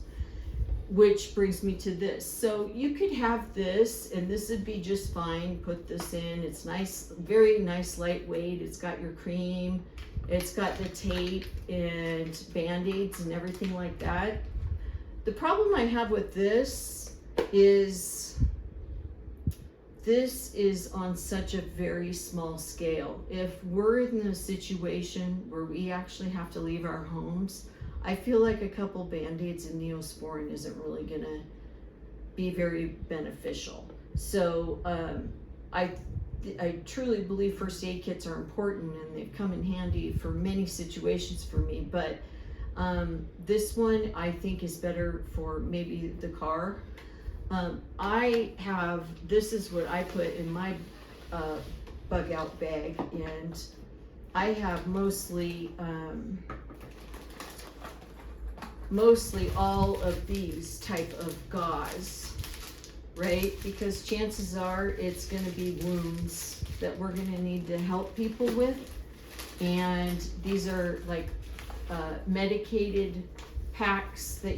Which brings me to this. So you could have this, and this would be just fine. Put this in. It's nice, very nice, lightweight. It's got your cream. It's got the tape and Band-Aids and everything like that. The problem I have with this is on such a very small scale. If we're in a situation where we actually have to leave our homes, I feel like a couple Band-Aids and Neosporin isn't really gonna be very beneficial. So I truly believe first aid kits are important, and they've come in handy for many situations for me. But this one I think is better for maybe the car. This is what I put in my bug out bag, and I have mostly all of these type of gauze, right? Because chances are it's going to be wounds that we're going to need to help people with. And these are like medicated packs that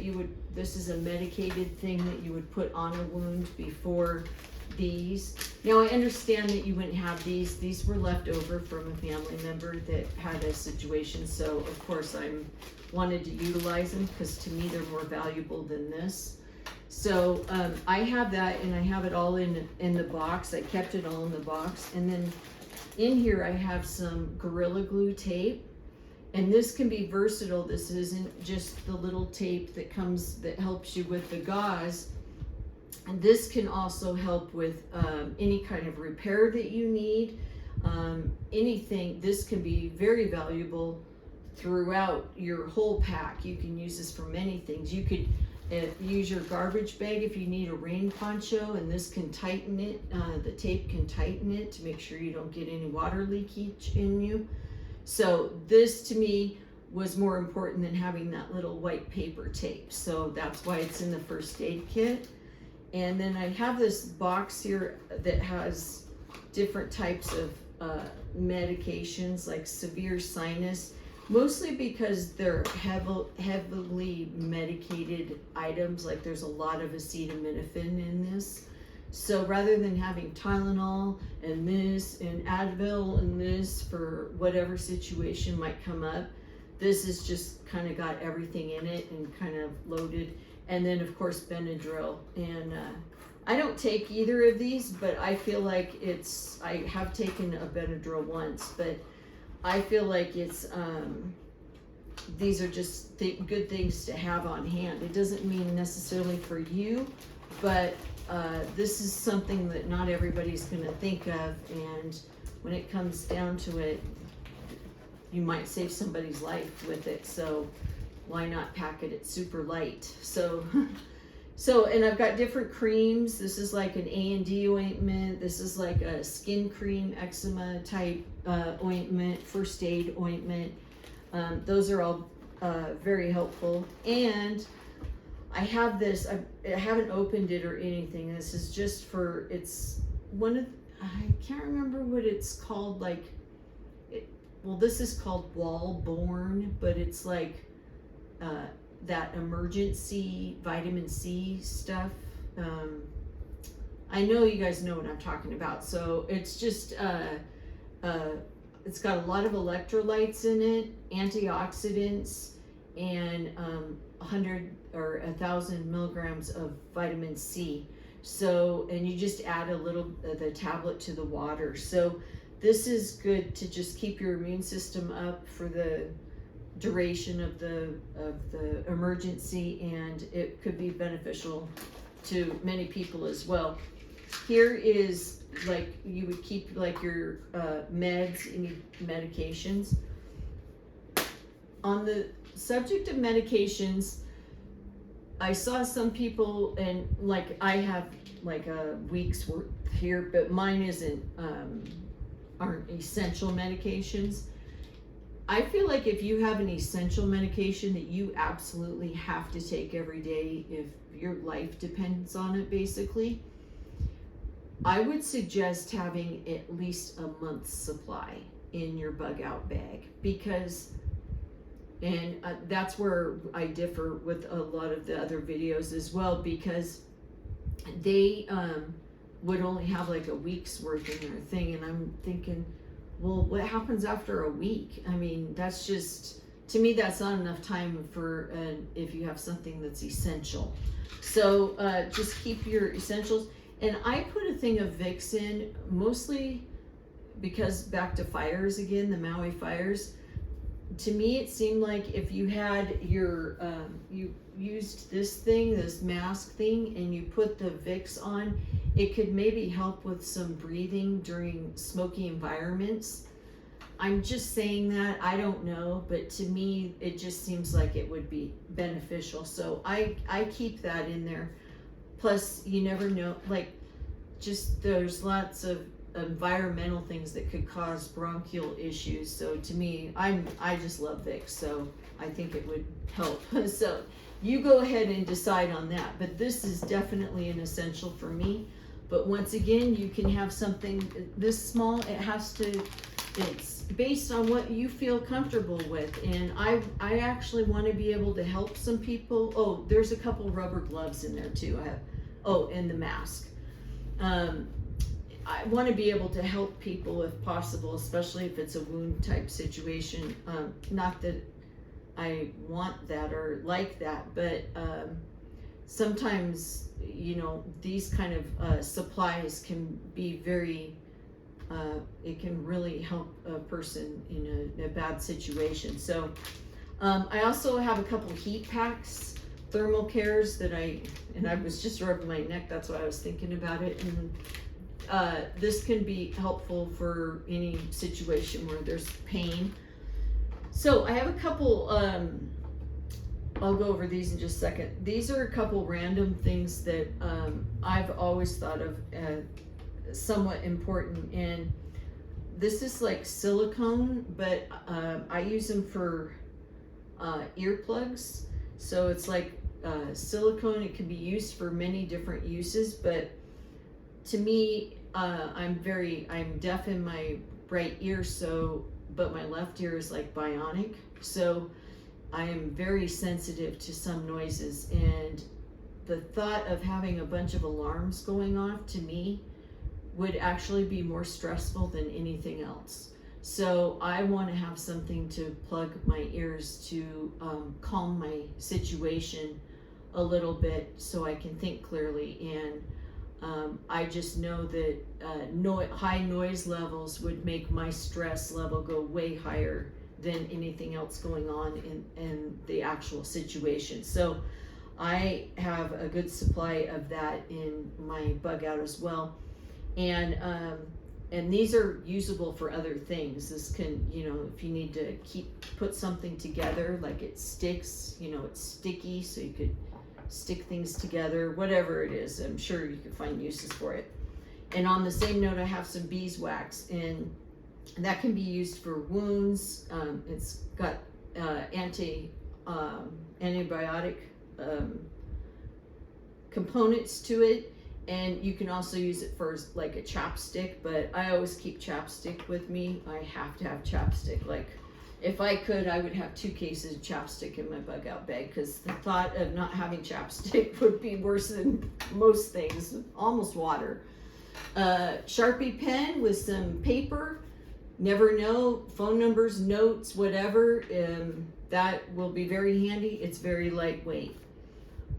this is a medicated thing that you would put on a wound before these. Now I understand that you wouldn't have these. These were left over from a family member that had a situation. So of course I wanted to utilize them, because to me they're more valuable than this. So I have that, and I have it all in the box. I kept it all in the box. And then in here I have some Gorilla Glue tape, and this can be versatile. This isn't just the little tape that helps you with the gauze. And this can also help with any kind of repair that you need, anything. This can be very valuable throughout your whole pack. You can use this for many things. You could use your garbage bag if you need a rain poncho, and this can tighten it. The tape can tighten it to make sure you don't get any water leakage in you. So this to me was more important than having that little white paper tape. So that's why it's in the first aid kit. And then I have this box here that has different types of medications, like severe sinus, mostly because they're heavily medicated items. Like there's a lot of acetaminophen in this. So rather than having Tylenol and this and Advil and this for whatever situation might come up, this is just kind of got everything in it and kind of loaded. And then of course Benadryl. And I don't take either of these, but I feel like I have taken a Benadryl once, but I feel like these are just good things to have on hand. It doesn't mean necessarily for you, but this is something that not everybody's going to think of, and when it comes down to it, you might save somebody's life with it. So why not pack it at super light? So and I've got different creams. This is like an A&D ointment. This is like a skin cream, eczema type ointment, first aid ointment. Those are all very helpful. And I have this, I haven't opened it or anything. This is just for, it's one of, I can't remember what it's called. Like, well, this is called Wall-Borne, but it's like that emergency vitamin C stuff. I know you guys know what I'm talking about. So it's just, it's got a lot of electrolytes in it, antioxidants, and 100 or 1,000 milligrams of vitamin C. So, and you just add a little the tablet to the water. So this is good to just keep your immune system up for the duration of the emergency, and it could be beneficial to many people as well. Here is like you would keep like your meds, any medications. On the subject of medications, I saw some people, and like I have like a week's worth here, but mine aren't essential medications. I feel like if you have an essential medication that you absolutely have to take every day, if your life depends on it, basically, I would suggest having at least a month's supply in your bug out bag, because, and that's where I differ with a lot of the other videos as well, because they would only have like a week's worth in their thing, and I'm thinking, well, what happens after a week? I mean, that's just, to me, that's not enough time for if you have something that's essential. So just keep your essentials. And I put a thing of Vicks in, mostly because back to fires again, the Maui fires. To me, it seemed like if you had your, you used this thing, this mask thing, and you put the Vicks on, it could maybe help with some breathing during smoky environments. I'm just saying that, I don't know, but to me, it just seems like it would be beneficial. So I keep that in there. Plus, you never know, like, just there's lots of environmental things that could cause bronchial issues. So to me, I just love Vicks, so I think it would help. So you go ahead and decide on that, but this is definitely an essential for me. But once again, you can have something this small. It's based on what you feel comfortable with, and I actually want to be able to help some people. Oh, there's a couple rubber gloves in there too. And the mask. I want to be able to help people if possible, especially if it's a wound type situation. Not that I want that or like that, but sometimes, you know, these kind of supplies can be very, it can really help a person in a bad situation. So I also have a couple heat packs, thermal cares that and I was just rubbing my neck, that's why I was thinking about it. And this can be helpful for any situation where there's pain. So I have a couple, I'll go over these in just a second. These are a couple random things that I've always thought of somewhat important. And this is like silicone, but I use them for earplugs. So it's like silicone. It can be used for many different uses, but to me, I'm deaf in my right ear, but my left ear is like bionic. So I am very sensitive to some noises, and the thought of having a bunch of alarms going off to me would actually be more stressful than anything else. So I want to have something to plug my ears to calm my situation a little bit so I can think clearly. And I just know that high noise levels would make my stress level go way higher than anything else going on in the actual situation. So I have a good supply of that in my bug out as well. And these are usable for other things. This can, you know, if you need to put something together, like it sticks, you know, it's sticky, so you could stick things together, whatever it is, I'm sure you can find uses for it. And on the same note, I have some beeswax, and that can be used for wounds. It's got antibiotic components to it, and you can also use it for like a chapstick, but I always keep chapstick with me. I have to have chapstick. Like, if I could, I would have 2 cases of chapstick in my bug out bag, because the thought of not having chapstick would be worse than most things, almost water. Sharpie pen with some paper, never know, phone numbers, notes, whatever, that will be very handy. It's very lightweight.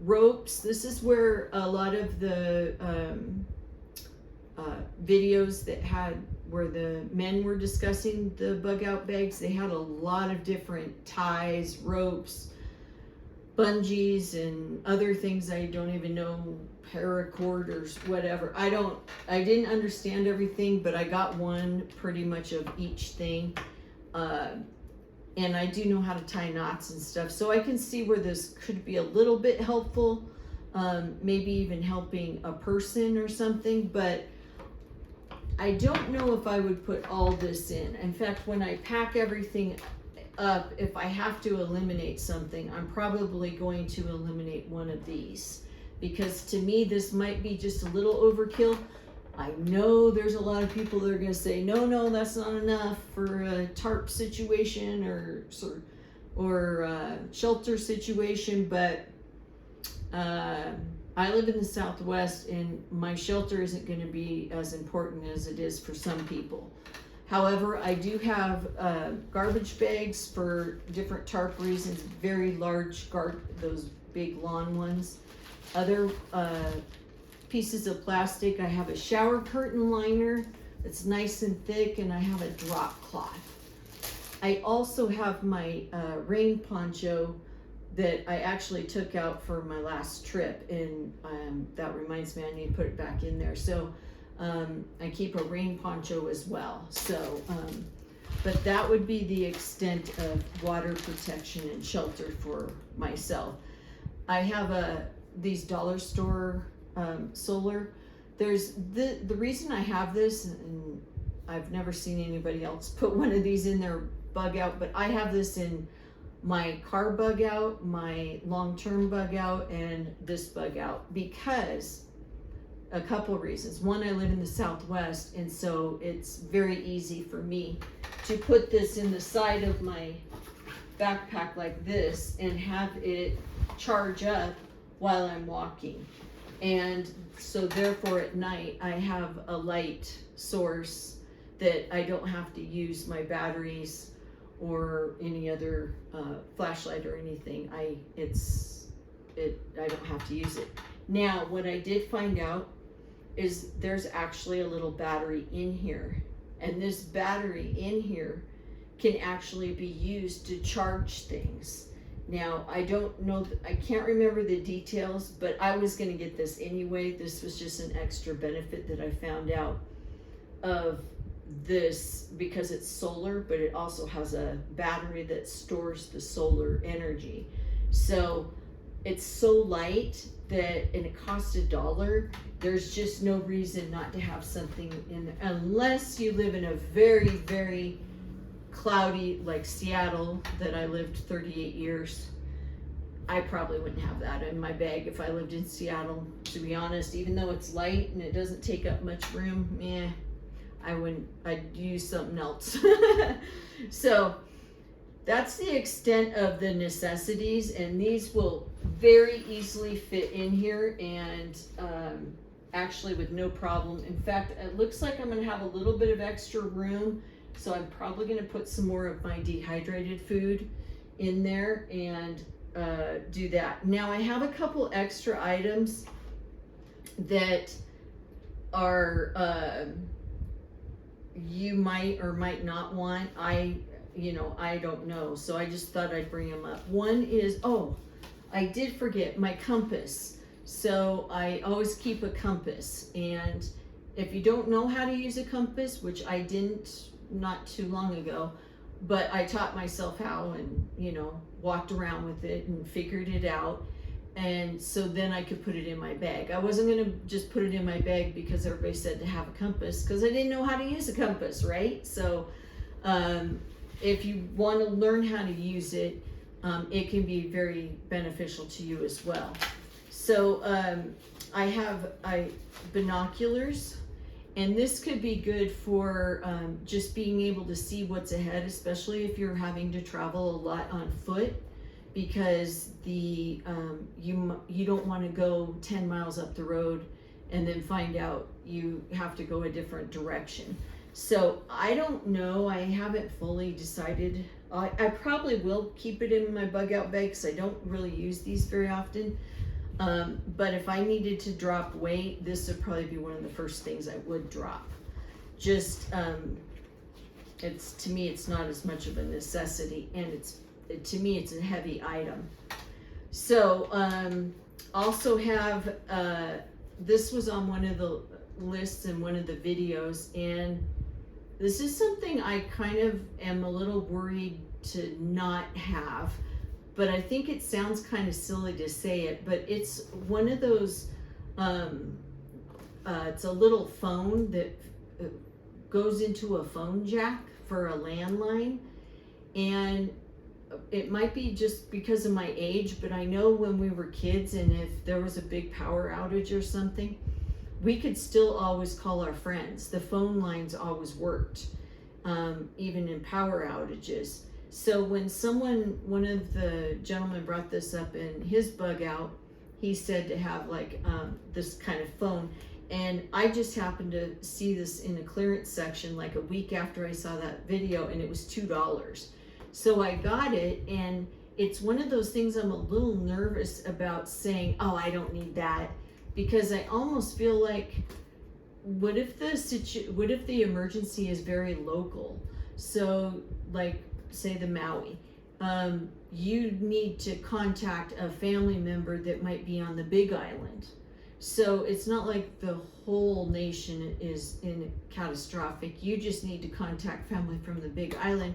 Ropes, this is where a lot of the videos that where the men were discussing the bug out bags, they had a lot of different ties, ropes, bungees, and other things I don't even know, paracord or whatever. I didn't understand everything, but I got one pretty much of each thing. And I do know how to tie knots and stuff, so I can see where this could be a little bit helpful, maybe even helping a person or something, but I don't know if I would put all this in. In fact, when I pack everything up, if I have to eliminate something, I'm probably going to eliminate one of these, because to me this might be just a little overkill. I know there's a lot of people that are going to say, no, that's not enough for a tarp situation or shelter situation, but I live in the Southwest, and my shelter isn't going to be as important as it is for some people. However, I do have garbage bags for different tarp reasons, very large, those big lawn ones. Other pieces of plastic, I have a shower curtain liner that's nice and thick, and I have a drop cloth. I also have my rain poncho that I actually took out for my last trip, and that reminds me I need to put it back in there. So I keep a rain poncho as well. So, but that would be the extent of water protection and shelter for myself. I have these dollar store solar. There's the reason I have this, and I've never seen anybody else put one of these in their bug out, but I have this in my car bug out, my long-term bug out, and this bug out, because a couple reasons. One, I live in the Southwest, and so it's very easy for me to put this in the side of my backpack like this and have it charge up while I'm walking. And so therefore at night I have a light source that I don't have to use my batteries or any other flashlight or anything. I don't have to use it. Now, what I did find out is there's actually a little battery in here, and this battery in here can actually be used to charge things. Now, I don't know, I can't remember the details, but I was going to get this anyway. This was just an extra benefit that I found out of this, because it's solar, but it also has a battery that stores the solar energy. So it's so light that, and it costs $1. There's just no reason not to have something in there, unless you live in a very, very cloudy, like Seattle, that I lived 38 years. I probably wouldn't have that in my bag if I lived in Seattle, to be honest. Even though it's light and it doesn't take up much room, I'd use something else. So that's the extent of the necessities, and these will very easily fit in here, and actually with no problem. In fact, it looks like I'm going to have a little bit of extra room, so I'm probably going to put some more of my dehydrated food in there and do that. Now, I have a couple extra items that are you might or might not want. I don't know, so I just thought I'd bring them up. One is, I did forget my compass. So I always keep a compass, and if you don't know how to use a compass, which I didn't not too long ago, but I taught myself how, and walked around with it and figured it out, and so then I could put it in my bag. I wasn't going to just put it in my bag because everybody said to have a compass, because I didn't know how to use a compass, right? So if you want to learn how to use it, it can be very beneficial to you as well. So I have binoculars, and this could be good for just being able to see what's ahead, especially if you're having to travel a lot on foot, because you don't want to go 10 miles up the road and then find out you have to go a different direction. So I don't know, I haven't fully decided. I probably will keep it in my bug out bag because I don't really use these very often. But if I needed to drop weight, this would probably be one of the first things I would drop. just, to me, it's not as much of a necessity, and to me, it's a heavy item. So, also have, this was on one of the lists in one of the videos, and this is something I kind of am a little worried to not have, but I think it sounds kind of silly to say it, but it's one of those, it's a little phone that goes into a phone jack for a landline, and it might be just because of my age, but I know when we were kids and if there was a big power outage or something, we could still always call our friends. The phone lines always worked, even in power outages. So when one of the gentlemen brought this up in his bug out, he said to have like this kind of phone. And I just happened to see this in the clearance section like a week after I saw that video, and it was $2. So I got it, and it's one of those things I'm a little nervous about saying, oh, I don't need that, because I almost feel like, what if the emergency is very local? So like, say the Maui, you need to contact a family member that might be on the Big Island. So it's not like the whole nation is in catastrophic. You just need to contact family from the Big Island.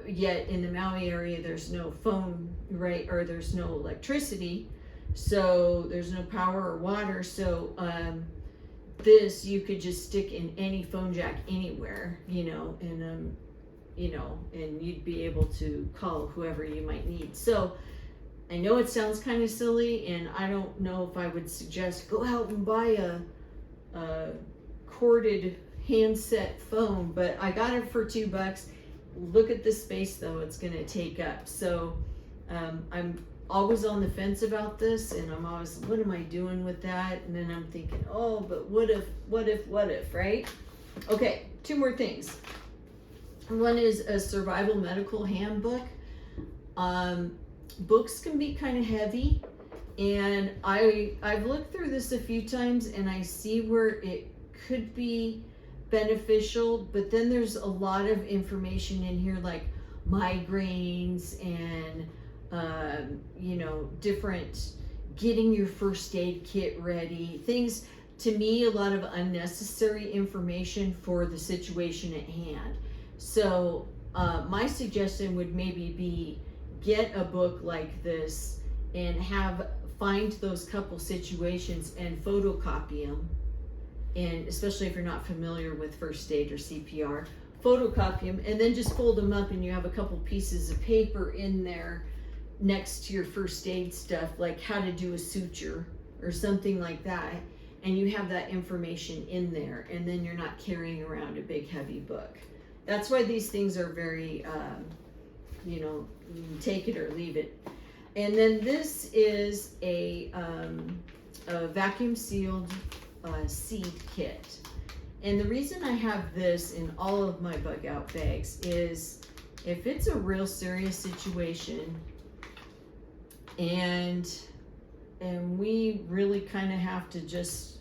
Yet in the Maui area, there's no phone, right? Or there's no electricity. So there's no power or water. So this you could just stick in any phone jack anywhere, and you'd be able to call whoever you might need. So I know it sounds kind of silly, and I don't know if I would suggest go out and buy a corded handset phone, but I got it for $2. Look at the space though it's going to take up. So I'm always on the fence about this, and I'm always, what am I doing with that? And then I'm thinking, oh, but what if, right? Okay, 2 more things. One is a survival medical handbook. Books can be kind of heavy, and I've looked through this a few times, and I see where it could be beneficial, but then there's a lot of information in here like migraines and different, getting your first aid kit ready, things, to me, a lot of unnecessary information for the situation at hand. So my suggestion would maybe be, get a book like this and find those couple situations and photocopy them. And especially if you're not familiar with first aid or CPR, photocopy them and then just fold them up, and you have a couple pieces of paper in there next to your first aid stuff, like how to do a suture or something like that. And you have that information in there, and then you're not carrying around a big heavy book. That's why these things are very, you can take it or leave it. And then this is a vacuum sealed seed kit. And the reason I have this in all of my bug out bags is if it's a real serious situation and we really kind of have to just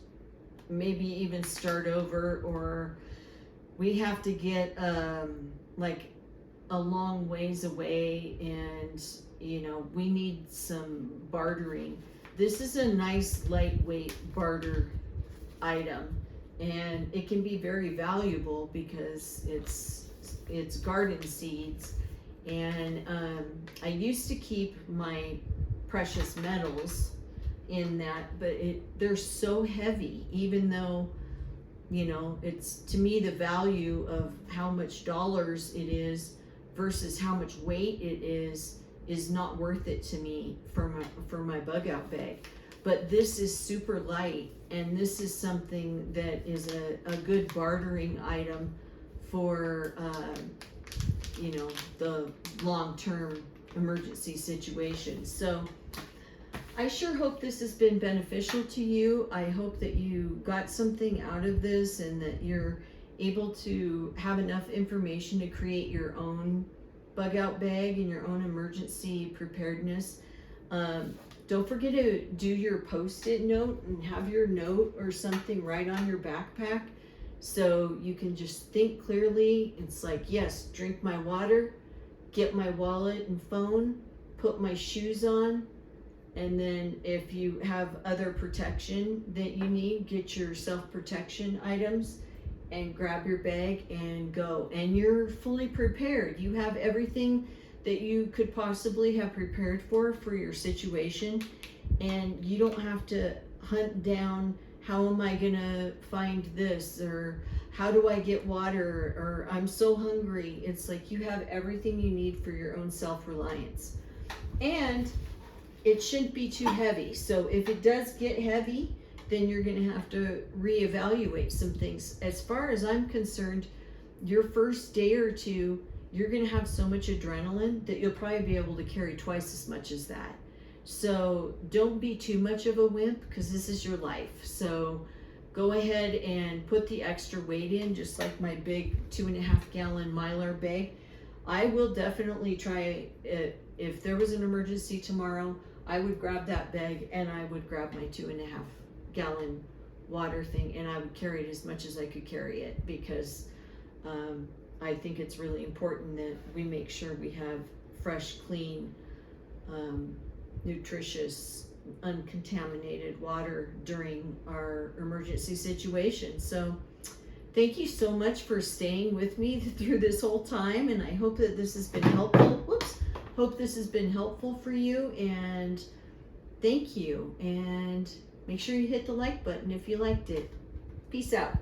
maybe even start over, or we have to get like a long ways away, and we need some bartering. This is a nice lightweight barter item, and it can be very valuable because it's garden seeds. And I used to keep my precious metals in that, but they're so heavy, even though it's, to me, the value of how much dollars it is versus how much weight it is not worth it to me for my bug out bag. But this is super light, and this is something that is a good bartering item for the long-term emergency situation. So I sure hope this has been beneficial to you. I hope that you got something out of this, and that you're able to have enough information to create your own bug out bag and your own emergency preparedness. Don't forget to do your post-it note and have your note or something right on your backpack, So you can just think clearly. It's like, yes, drink my water, get my wallet and phone, put my shoes on, and then if you have other protection that you need, get your self-protection items and grab your bag and go. And you're fully prepared. You have everything that you could possibly have prepared for your situation, and you don't have to hunt down, how am I gonna find this, or how do I get water, or I'm so hungry. It's like you have everything you need for your own self-reliance. And it shouldn't be too heavy. So if it does get heavy, then you're gonna have to reevaluate some things. As far as I'm concerned, your first day or two, you're gonna have so much adrenaline that you'll probably be able to carry twice as much as that. So don't be too much of a wimp, because this is your life. So go ahead and put the extra weight in, just like my big 2.5 gallon Mylar bag. I will definitely try it. If there was an emergency tomorrow, I would grab that bag and I would grab my 2.5 gallon water thing, and I would carry it as much as I could carry it, because I think it's really important that we make sure we have fresh, clean, nutritious, uncontaminated water during our emergency situation. So thank you so much for staying with me through this whole time, and I hope that this has been helpful. Hope this has been helpful for you, and thank you. And make sure you hit the like button if you liked it. Peace out.